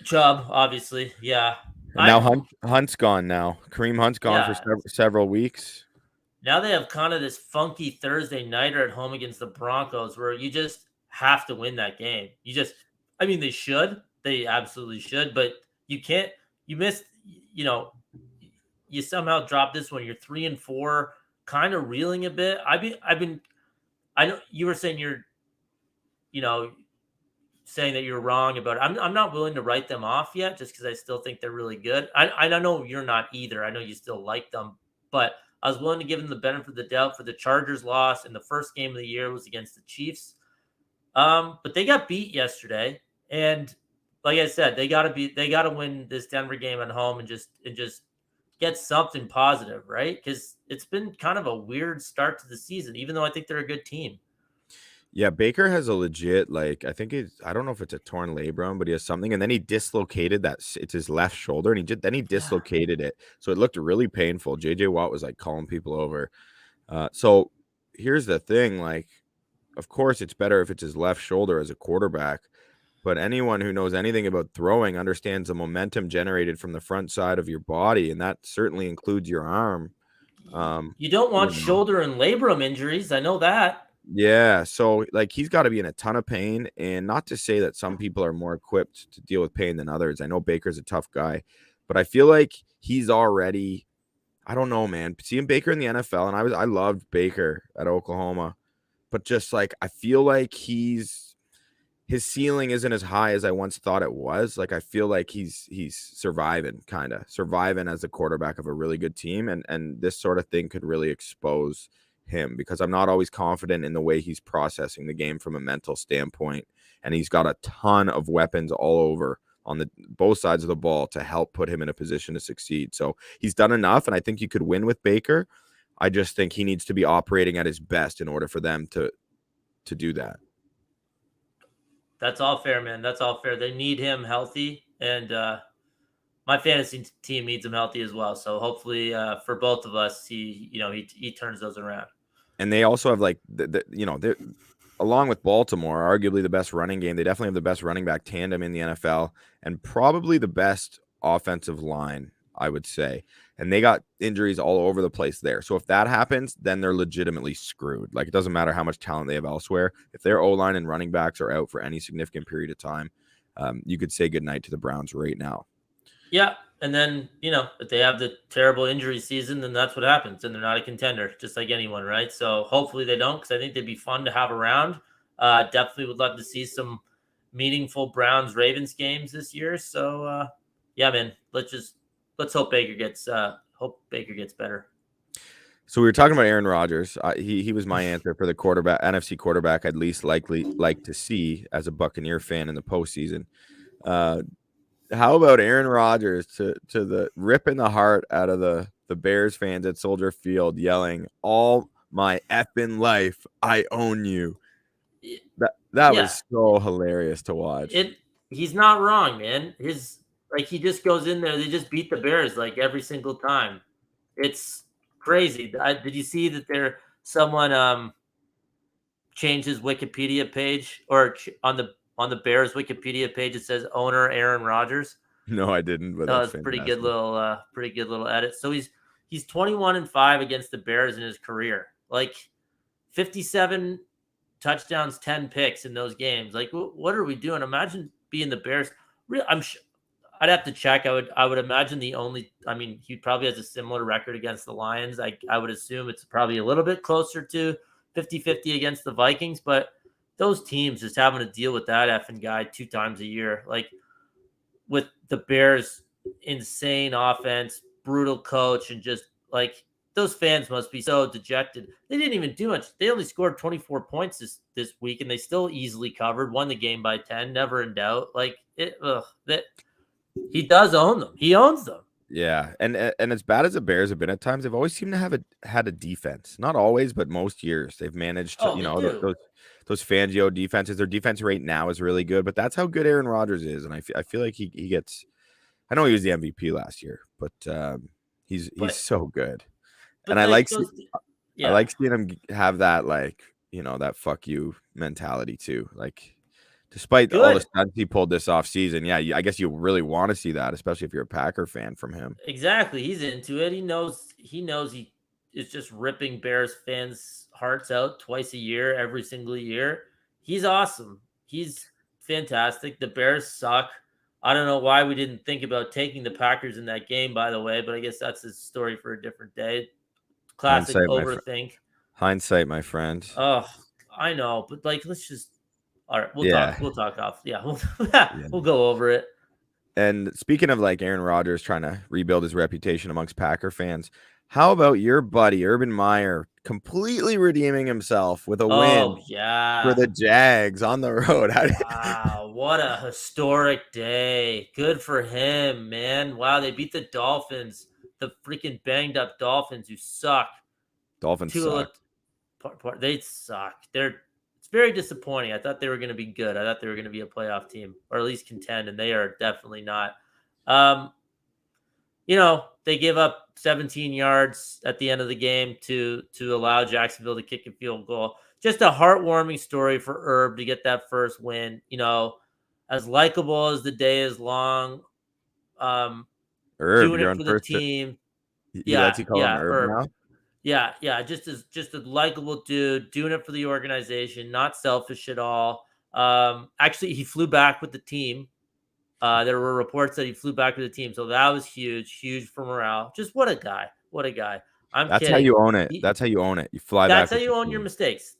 Chubb, obviously, yeah. And now Hunt's gone now. Kareem Hunt's gone for Yeah. several weeks. Now they have kind of this funky Thursday nighter at home against the Broncos where you just have to win that game. I mean, they should. They absolutely should, but you can't. You missed, you somehow dropped this one. You're 3-4, kind of reeling a bit. I know you were saying you know, saying that you're wrong about it. I'm not willing to write them off yet just because I still think they're really good. I know you're not either. I know you still like them, but I was willing to give them the benefit of the doubt for the Chargers loss in the first game of the year was against the Chiefs. But they got beat yesterday. And like I said, they gotta win this Denver game at home and just get something positive, right? Because it's been kind of a weird start to the season, even though I think they're a good team. Yeah, Baker has a legit I don't know if it's a torn labrum, but he has something, and then he dislocated it's his left shoulder, and he dislocated it, so it looked really painful. JJ Watt was like calling people over. So here's the thing, like, of course it's better if it's his left shoulder as a quarterback, but anyone who knows anything about throwing understands the momentum generated from the front side of your body, and that certainly includes your arm. You don't want You know. shoulder and labrum injuries. I know that. Yeah, so like he's got to be in a ton of pain, and not to say that some people are more equipped to deal with pain than others. I know Baker's a tough guy, but I feel like he's already, I don't know, man. Seeing Baker in the NFL, and I loved Baker at Oklahoma, but just like I feel like his ceiling isn't as high as I once thought it was. Like I feel like he's surviving as a quarterback of a really good team, and this sort of thing could really expose him because I'm not always confident in the way he's processing the game from a mental standpoint, and he's got a ton of weapons all over on the both sides of the ball to help put him in a position to succeed. So he's done enough, and I think you could win with Baker. I just think he needs to be operating at his best in order for them to do that. That's all fair, man. That's all fair. They need him healthy, and my fantasy team needs him healthy as well. So hopefully, for both of us, he turns those around. And they also have like they're along with Baltimore, arguably the best running game. They definitely have the best running back tandem in the NFL and probably the best offensive line, I would say. and they got injuries all over the place there. So if that happens, then they're legitimately screwed. Like, it doesn't matter how much talent they have elsewhere. If their O-line and running backs are out for any significant period of time, you could say goodnight to the Browns right now. Yeah. And then, if they have the terrible injury season, then that's what happens. And they're not a contender, just like anyone, right? So hopefully they don't, because I think they'd be fun to have around. Definitely would love to see some meaningful Browns-Ravens games this year. So, yeah, man, let's hope Baker gets better. So we were talking about Aaron Rodgers. He was my answer for the quarterback, NFC quarterback I'd least likely like to see as a Buccaneer fan in the postseason. How about Aaron Rodgers to the ripping the heart out of the Bears fans at Soldier Field, yelling, "All my effing life, I own you." That was so hilarious to watch. He's not wrong, man. He just goes in there. They just beat the Bears like every single time. It's crazy. Did you see that someone changed his Wikipedia page, or on the Bears Wikipedia page it says owner Aaron Rodgers? No, I didn't, but that's pretty good little edit. So he's 21-5 against the Bears in his career. Like 57 touchdowns, 10 picks in those games. Like, what are we doing? Imagine being the Bears. I'd have to check. I would imagine he probably has a similar record against the Lions. I would assume it's probably a little bit closer to 50-50 against the Vikings, but those teams just having to deal with that effing guy 2 times a year. Like, with the Bears, insane offense, brutal coach, and just like, those fans must be so dejected. They didn't even do much. They only scored 24 points this week, and they still easily covered, won the game by 10, never in doubt. Like, he does own them. He owns them. Yeah, and as bad as the Bears have been at times, they've always seemed to had a defense. Not always, but most years they've managed to. Those Fangio defenses. Their defense right now is really good, but that's how good Aaron Rodgers is, and I feel like he gets. I know he was the MVP last year, but he's so good, and I like seeing him have that, like, that fuck you mentality too. Like, despite all the stunts he pulled this offseason, I guess you really want to see that, especially if you're a Packer fan, from him. Exactly. He's into it. He knows he is just ripping Bears fans' hearts out twice a year, every single year. He's awesome. He's fantastic. The Bears suck. I don't know why we didn't think about taking the Packers in that game, by the way, but I guess that's a story for a different day. Classic overthink. Hindsight, my friend. Oh, I know, but like, let's just. All right, we'll talk off. Yeah, we'll go over it. And speaking of, like, Aaron Rodgers trying to rebuild his reputation amongst Packer fans, how about your buddy Urban Meyer completely redeeming himself with a win for the Jags on the road? Wow, what a historic day. Good for him, man. Wow, they beat the Dolphins, the freaking banged up Dolphins who suck. Dolphins suck. They suck. It's very disappointing. I thought they were going to be good. I thought they were going to be a playoff team, or at least contend, and they are definitely not. They give up 17 yards at the end of the game to allow Jacksonville to kick a field goal. Just a heartwarming story for Herb to get that first win. As likable as the day is long, Herb, doing it for the team. Herb now? Yeah, just a likable dude, doing it for the organization, not selfish at all. Actually, he flew back with the team. There were reports that he flew back with the team, so that was huge for morale. Just what a guy. That's kidding. How you own it. That's how you own it. You fly back. That's how you own your mistakes.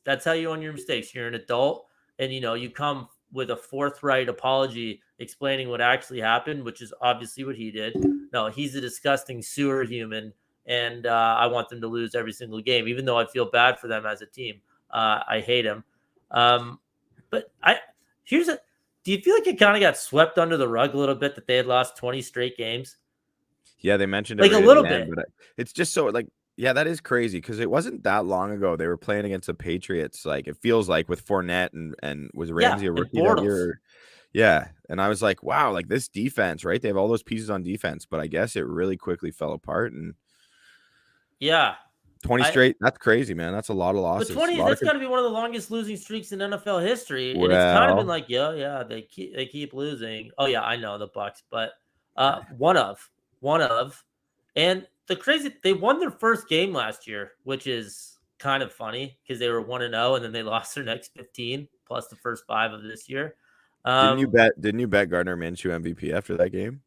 You're an adult, and you come with a forthright apology explaining what actually happened, which is obviously what he did. No, he's a disgusting sewer human. And I want them to lose every single game, even though I feel bad for them as a team. I hate him. But do you feel like it kind of got swept under the rug a little bit that they had lost 20 straight games? Yeah, they mentioned it like a little bit. But it's just so, like, yeah, that is crazy, because it wasn't that long ago they were playing against the Patriots. Like, it feels like, with Fournette and was Ramsey a rookie that year? Yeah, and I was like, wow, like, this defense, right? They have all those pieces on defense, but I guess it really quickly fell apart. And yeah, 20 straight. That's crazy, man. That's a lot of losses. But 20, that's got to be one of the longest losing streaks in NFL history. And it's kind of been like, they keep losing. Oh yeah, I know the Bucs, but one of, and they won their first game last year, which is kind of funny because they were 1-0 and then they lost their next 15 plus the first 5 of this year. Didn't you bet Gardner Minshew MVP after that game?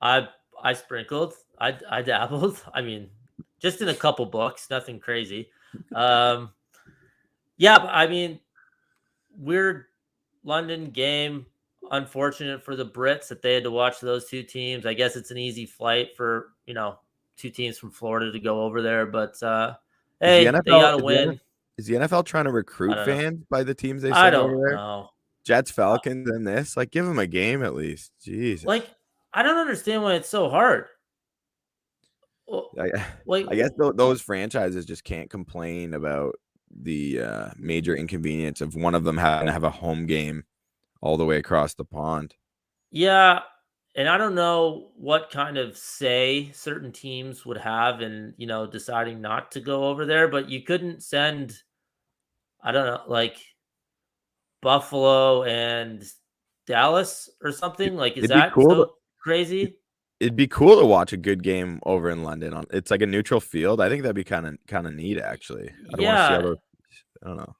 I sprinkled, I dabbled. I mean, just in a couple books, nothing crazy. Yeah, but I mean, weird London game. Unfortunate for the Brits that they had to watch those two teams. I guess it's an easy flight for, two teams from Florida to go over there, but Is the hey, they NFL got to win. is the NFL trying to I recruit don't know. fans by the teams they I send over don't there? know. Jets, Falcons, and this? Like, give them a game at least. Jesus. Like, I don't understand why it's so hard. Like, I guess those franchises just can't complain about the major inconvenience of one of them having to have a home game all the way across the pond. yeah, and I don't know what kind of say certain teams would have in, deciding not to go over there, but you couldn't send, I don't know, like Buffalo and Dallas or something. Like, is It'd be that cool. so crazy? It'd be cool to watch a good game over in London. It's like a neutral field. I think that'd be kind of neat, actually. I don't want to see all Yeah, those. I don't know.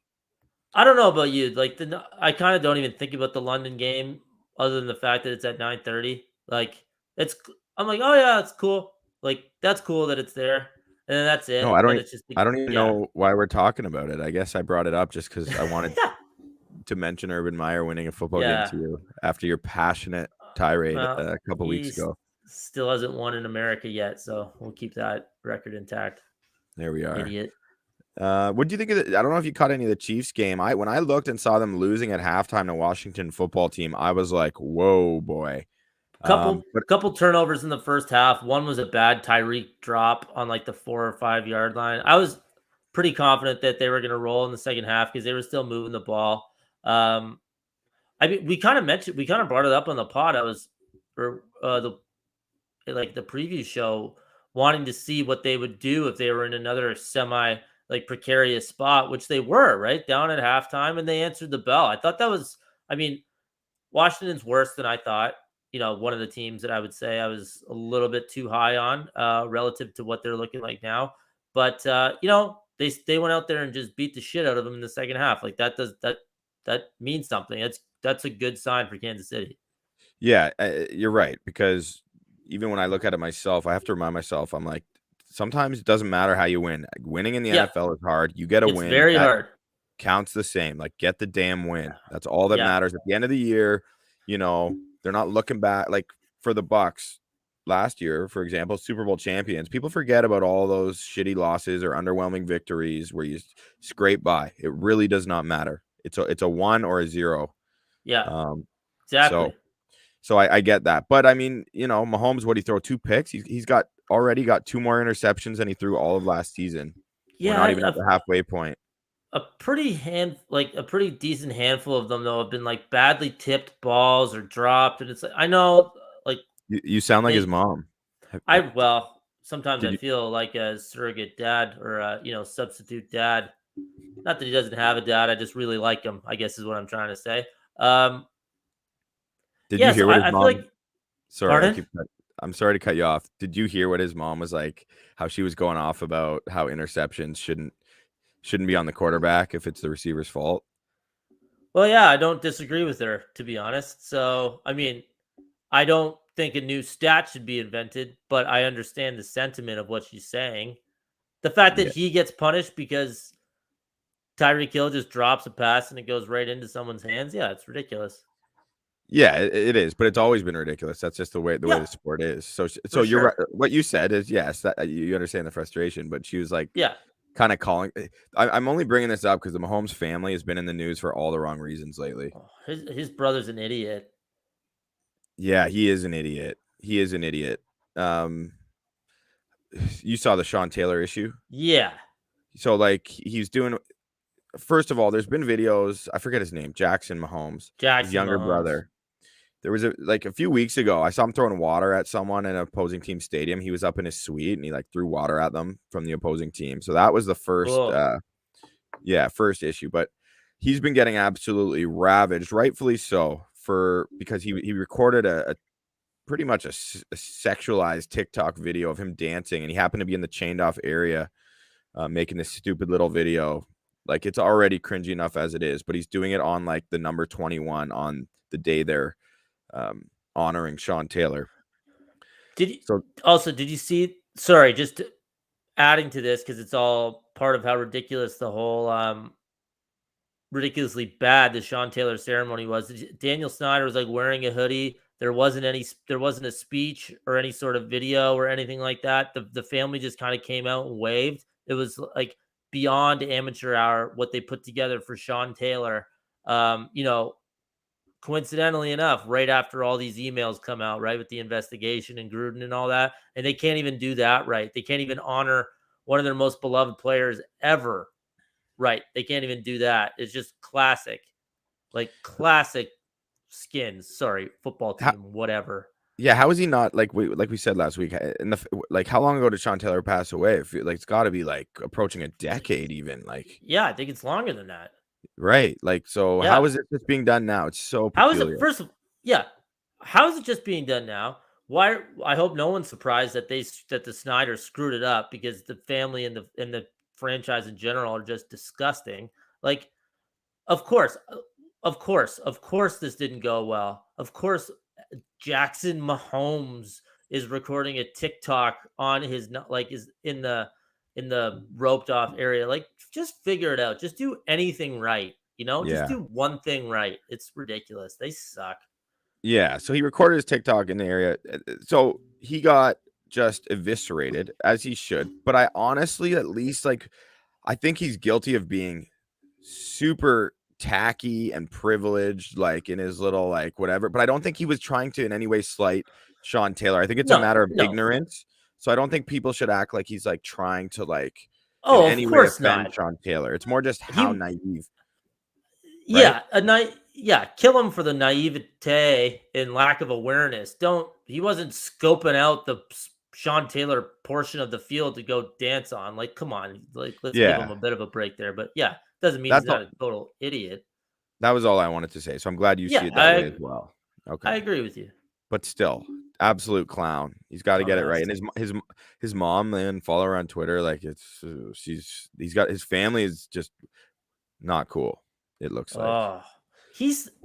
I don't know about you. Like, I kind of don't even think about the London game other than the fact that it's at 9:30. Like, I'm like, oh yeah, it's cool. Like, that's cool that it's there, and then that's No, it. I But don't. it's just, I don't even yeah, know why we're talking about it. I guess I brought it up just because I wanted to mention Urban Meyer winning a football game yeah. to you after your passionate tirade Well, a couple weeks ago. still hasn't won in America yet, so we'll keep that record intact. There we are. Idiot. What do you think of it? I don't know if you caught any of the Chiefs game. When I looked and saw them losing at halftime to Washington football team, I was like, "Whoa, boy!" Couple turnovers in the first half. One was a bad Tyreek drop on like the 4 or 5 yard line. I was pretty confident that they were going to roll in the second half because they were still moving the ball. I mean, we kind of brought it up on the pod. I was, or the preview show, wanting to see what they would do if they were in another semi like precarious spot, which they were right down at halftime, and they answered the bell. I thought that was, I mean, Washington's worse than I thought. One of the teams that I would say I was a little bit too high on relative to what they're looking like now. But they went out there and just beat the shit out of them in the second half. Like that means something. That's a good sign for Kansas City. Yeah, you're right, because even when I look at it myself, I have to remind myself, I'm like, sometimes it doesn't matter how you win. Winning in the NFL is hard. You get a It's win. very That hard. counts the same. Like, get the damn win. That's all that Yeah. matters. At the end of the year, they're not looking back. Like, for the Bucs last year, for example, Super Bowl champions, people forget about all those shitty losses or underwhelming victories where you scrape by. It really does not matter. It's a 1 or a 0. Yeah. Exactly. So I get that. But I mean, Mahomes, what, he throw 2 picks? He's already got 2 more interceptions than he threw all of last season. Yeah, We're not even at the halfway point. a pretty decent handful of them though have been like badly tipped balls or dropped, and it's like, I know, like, You sound like his mom. sometimes I You, feel like a surrogate dad or substitute dad. Not that he doesn't have a dad, I just really like him, I guess is what I'm trying to say. did Yeah, you hear so what I his feel mom? like, Sorry, pardon? I'm sorry to cut you off. Did you hear what his mom was like? How she was going off about how interceptions shouldn't be on the quarterback if it's the receiver's fault? Well, yeah, I don't disagree with her, to be honest. So, I mean, I don't think a new stat should be invented, but I understand the sentiment of what she's saying. The fact that Yeah. he gets punished because Tyreek Hill just drops a pass and it goes right into someone's hands, yeah, it's ridiculous. Yeah, it is, but it's always been ridiculous. That's just the way Yeah, the sport is. So for you're right. sure. What you said is, yes, that you understand the frustration, but she was like Yeah. kind of calling. I'm only bringing this up because the Mahomes family has been in the news for all the wrong reasons lately. Oh, his brother's an idiot. Yeah, he is an idiot. He is an idiot. You saw the Sean Taylor issue? Yeah. So, like, he's doing. First of all, there's been videos. I forget his name. Jackson Mahomes, his younger brother. There was a few weeks ago, I saw him throwing water at someone in an opposing team stadium. He was up in his suite and he threw water at them from the opposing team. So that was the first, Cool. first issue. But he's been getting absolutely ravaged, rightfully so, because he recorded a pretty much a sexualized TikTok video of him dancing, and he happened to be in the chained off area, making this stupid little video. Like, it's already cringy enough as it is, but he's doing it on like the number 21 on the day they're honoring Sean Taylor. Did you see? Sorry, just adding to this because it's all part of how ridiculous the whole ridiculously bad the Sean Taylor ceremony was. Daniel Snyder was like wearing a hoodie. There wasn't a speech or any sort of video or anything like that. The family just kind of came out and waved. It was like beyond amateur hour what they put together for Sean Taylor. Coincidentally enough, right after all these emails come out, right, with the investigation and Gruden and all that, and they can't even do that right. They can't even honor one of their most beloved players ever. Right. They can't even do that. It's just classic skins. Sorry, football team, whatever. Yeah, how is he not like we said last week? How long ago did Sean Taylor pass away? It's got to be like approaching a decade, even. Yeah, I think it's longer than that. Right. So Yeah. how is it just being done now? It's so peculiar. How is it just being done now? Why? I hope no one's surprised that the Snyder screwed it up, because the family and the franchise in general are just disgusting. Like, of course, this didn't go well. Of course, Jackson Mahomes is recording a TikTok on is in the roped off area. Like, just figure it out. Just do anything right. Just do one thing right. It's ridiculous. They suck. Yeah. So he recorded his TikTok in the area. So he got just eviscerated, as he should. But I honestly, at least, I think he's guilty of being super tacky and privileged, in his little whatever. But I don't think he was trying to in any way slight Sean Taylor. I think it's a matter of ignorance. So I don't think people should act like he's trying to in any way offend Sean Taylor. It's more just how naive. Right? Yeah, kill him for the naivete and lack of awareness. He wasn't scoping out the Sean Taylor portion of the field to go dance on. Like, come on, let's give him a bit of a break there. But yeah, doesn't mean he's not a total idiot. That was all I wanted to say. So I'm glad you see it that way as well. Okay, I agree with you. But still, absolute clown. He's got to get it right. And his mom, man, follow her on Twitter. He's got his family is just not cool. It looks like.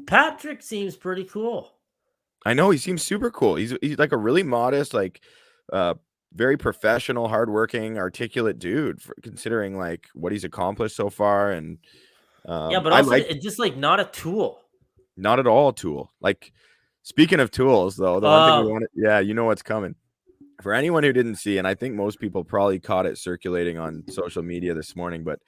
Patrick seems pretty cool. I know, he seems super cool. He's like a really modest, very professional, hardworking, articulate dude, considering what he's accomplished so far. And but also just not a tool. Not at all a tool. Speaking of tools, though, the one thing we wanted, you know what's coming. For anyone who didn't see, and I think most people probably caught it circulating on social media this morning, but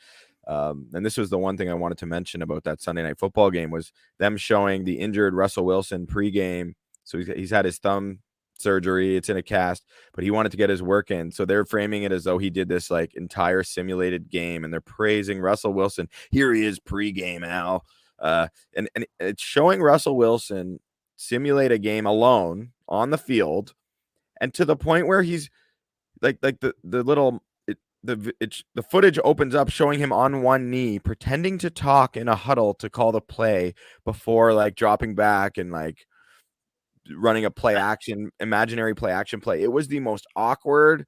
and this was the one thing I wanted to mention about that Sunday Night Football game, was them showing the injured Russell Wilson pregame. So he's had his thumb surgery. It's in a cast, but he wanted to get his work in. So they're framing it as though he did this entire simulated game, and they're praising Russell Wilson. Here he is pregame, Al. And it's showing Russell Wilson simulate a game alone on the field, and to the point where he's the footage opens up showing him on one knee pretending to talk in a huddle to call the play before dropping back and running a imaginary play action play. It was the most awkward,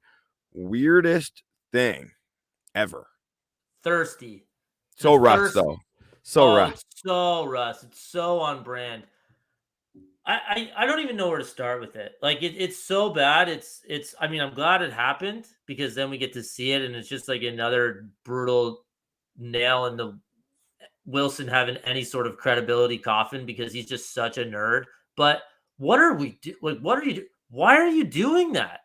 weirdest thing ever. Thirsty. So Russ, though. Russ. So Russ. It's so on brand. I don't even know where to start with it. It's so bad. I mean, I'm glad it happened, because then we get to see it, and it's just another brutal nail in the Wilson having any sort of credibility coffin, because he's just such a nerd. But what are we what are you why are you doing that?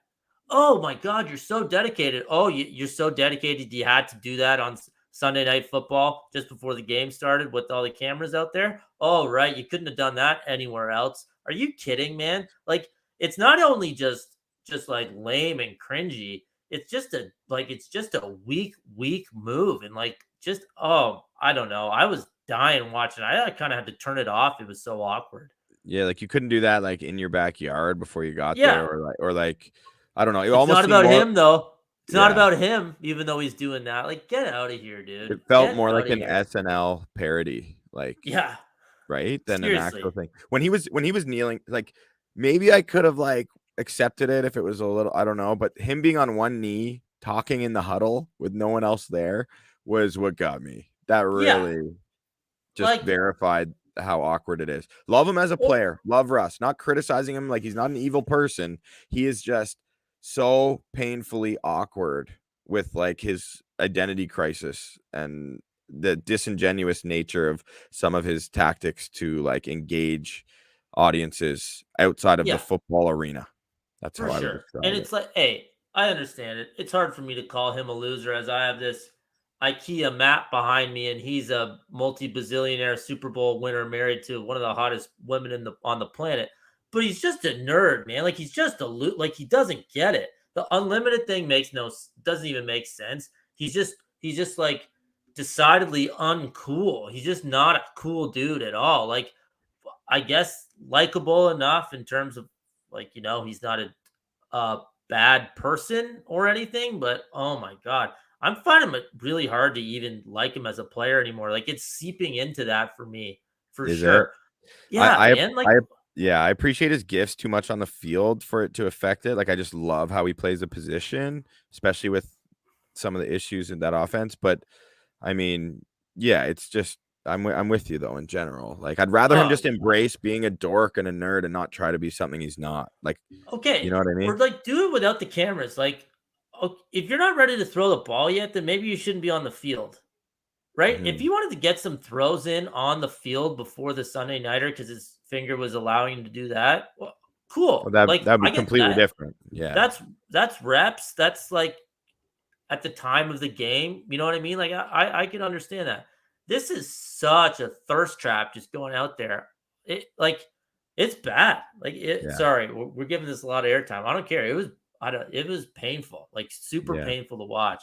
Oh my God, you're so dedicated. Oh, you're so dedicated. You had to do that on Sunday Night Football just before the game started with all the cameras out there. Oh, right. You couldn't have done that anywhere else. Are you kidding, man? It's not only just lame and cringy. It's just a weak move. And I don't know. I was dying watching. I kind of had to turn it off. It was so awkward. Yeah. You couldn't do that in your backyard before you got there, or I don't know. It's not about him, though. It's not about him, even though he's doing that. Get out of here, dude. It felt more like an SNL parody. Yeah. Right? Than an actual thing. When he was kneeling, maybe I could have like accepted it if it was a little, I don't know, but him being on one knee talking in the huddle with no one else there was what got me. That Yeah, really just like, verified how awkward it is. Love him as a well, player. Love Russ. Not criticizing him like he's not an evil person. He is just so painfully awkward with like his identity crisis and the disingenuous nature of some of his tactics to like engage audiences outside of the yeah. football arena. That's For how I would sure. And describe it. it's like, hey, I understand it. It's hard for me to call him a loser as I have this IKEA map behind me and he's a multi-bazillionaire Super Bowl winner married to one of the hottest women on the planet. But he's just a nerd, man. Like he's just like he doesn't get it. The unlimited thing doesn't even make sense. He's just like decidedly uncool. He's just not a cool dude at all. Like I guess likable enough in terms of like, he's not a bad person or anything, but oh my god, I'm finding it really hard to even like him as a player anymore. Like it's seeping into that for me, for Is it? sure. Yeah, man. Like, I yeah, I appreciate his gifts too much on the field for it to affect it. Like I just love how he plays a position, especially with some of the issues in that offense. But I mean, yeah, it's just I'm with you though in general. Like I'd rather him oh, just embrace being a dork and a nerd and not try to be something he's not. Like, you know okay, what I mean? or like do it without the cameras. Like, if you're not ready to throw the ball yet, then maybe you shouldn't be on the field. Right? If Mhm. you wanted to get some throws in on the field before the Sunday nighter because his finger was allowing him to do that, well, Well, cool. Like that'd be I get completely that. different. Yeah. That's reps. That's like at the time of the game. You know what I mean? Like I can understand that. This is such a thirst trap just going out there. It like it's bad. Like it. Yeah. Sorry, we're giving this a lot of airtime. I don't care. It was painful. Like super Yeah. painful to watch.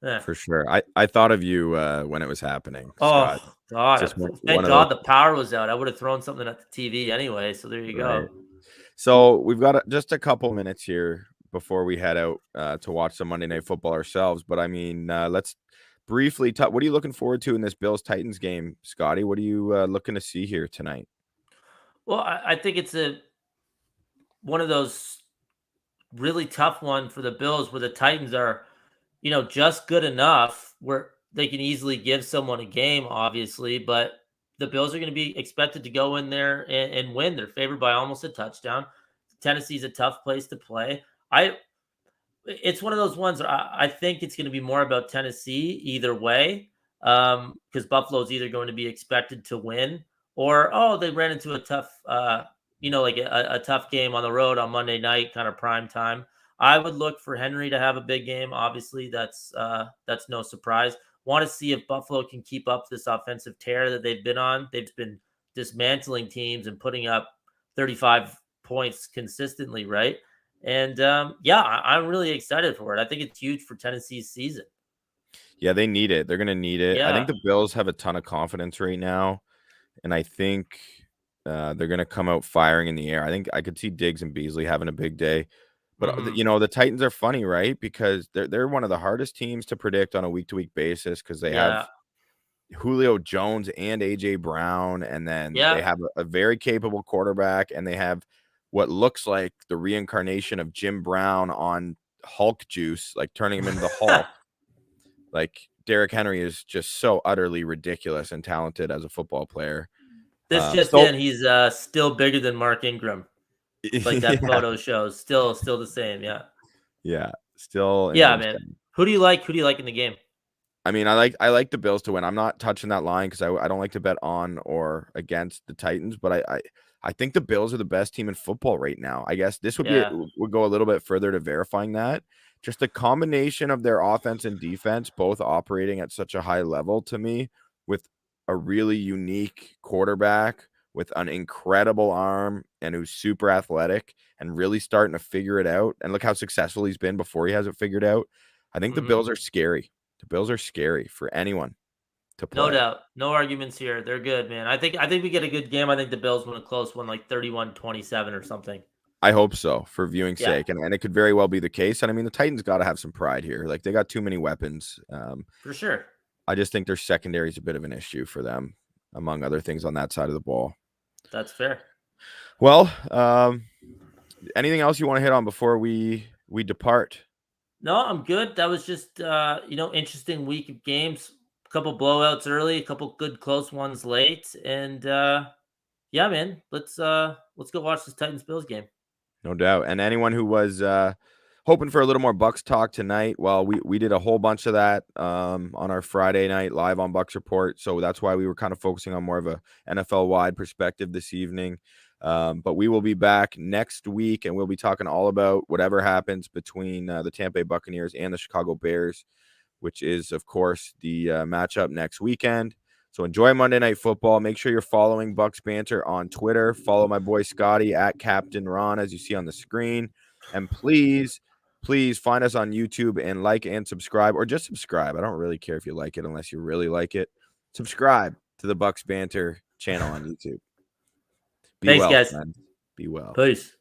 Yeah. For sure. I thought of you when it was happening, Scott. Oh It's God! just one Thank of those, God the power was out. I would have thrown something at the TV anyway. So there you right? go. So we've got just a couple minutes here before we head out to watch some Monday Night Football ourselves. But I mean, let's briefly talk. What are you looking forward to in this Bills Titans game, Scotty? What are you looking to see here tonight? Well, I think it's a one of those really tough one for the Bills where the Titans are, just good enough where they can easily give someone a game, obviously, but the Bills are going to be expected to go in there and win. They're favored by almost a touchdown. Tennessee's a tough place to play. It's one of those ones where I think it's going to be more about Tennessee either way, because Buffalo's either going to be expected to win or they ran into a tough, like a tough game on the road on Monday night, kind of prime time. I would look for Henry to have a big game. Obviously, that's no surprise. Want to see if Buffalo can keep up this offensive tear that they've been on. They've been dismantling teams and putting up 35 points consistently, right? And yeah, I'm really excited for it. I think it's huge for Tennessee's season. Yeah, they need it. They're going to need it. I think Yeah. the Bills have a ton of confidence right now, and I think they're going to come out firing in the air. I think I could see Diggs and Beasley having a big day. But Hmm. the Titans are funny, right? Because they're one of the hardest teams to predict on a week to week basis because they have Yeah. Julio Jones and AJ Brown, and then they Yeah. have a very capable quarterback, and they have what looks like the reincarnation of Jim Brown on Hulk juice, like turning him into the Hulk. Like Derrick Henry is just so utterly ridiculous and talented as a football player. This just So in, he's still bigger than Mark Ingram, like that yeah, photo shows. Still the same. Yeah. yeah, still Yeah, man. insane. Who do you like? Who do you like in the game? I mean, I like the Bills to win. I'm not touching that line because I don't like to bet on or against the Titans, but I think the Bills are the best team in football right now. I guess this Yeah. would go a little bit further to verifying that. Just the combination of their offense and defense both operating at such a high level to me, with a really unique quarterback with an incredible arm and who's super athletic and really starting to figure it out. And look how successful he's been before he has it figured out. I think the Hmm. Bills are scary. The Bills are scary for anyone to No play. doubt. No arguments here. They're good, man. I think we get a good game. I think the Bills win a close one, like 31-27 or something. I hope so for viewing Yeah, sake, and it could very well be the case. And I mean, the Titans got to have some pride here. Like they got too many weapons. for sure. I just think their secondary is a bit of an issue for them, among other things on that side of the ball. That's fair. Well, Anything else you want to hit on before we depart? No, I'm good. That was just interesting week of games. A couple blowouts early, a couple good close ones late, and yeah, man, let's go watch this Titans Bills game. No doubt. And anyone who was hoping for a little more Bucs talk tonight, well, we did a whole bunch of that on our Friday night live on Bucs Report. So that's why we were kind of focusing on more of a NFL wide perspective this evening. But we will be back next week, and we'll be talking all about whatever happens between the Tampa Bay Buccaneers and the Chicago Bears, which is, of course, the matchup next weekend. So enjoy Monday Night Football. Make sure you're following Bucs Banter on Twitter. Follow my boy Scotty at Captain Ron, as you see on the screen. And please find us on YouTube and like and subscribe, or just subscribe. I don't really care if you like it unless you really like it. Subscribe to the Bucs Banter channel on YouTube. Thanks, guys. Friends. Be well. Peace.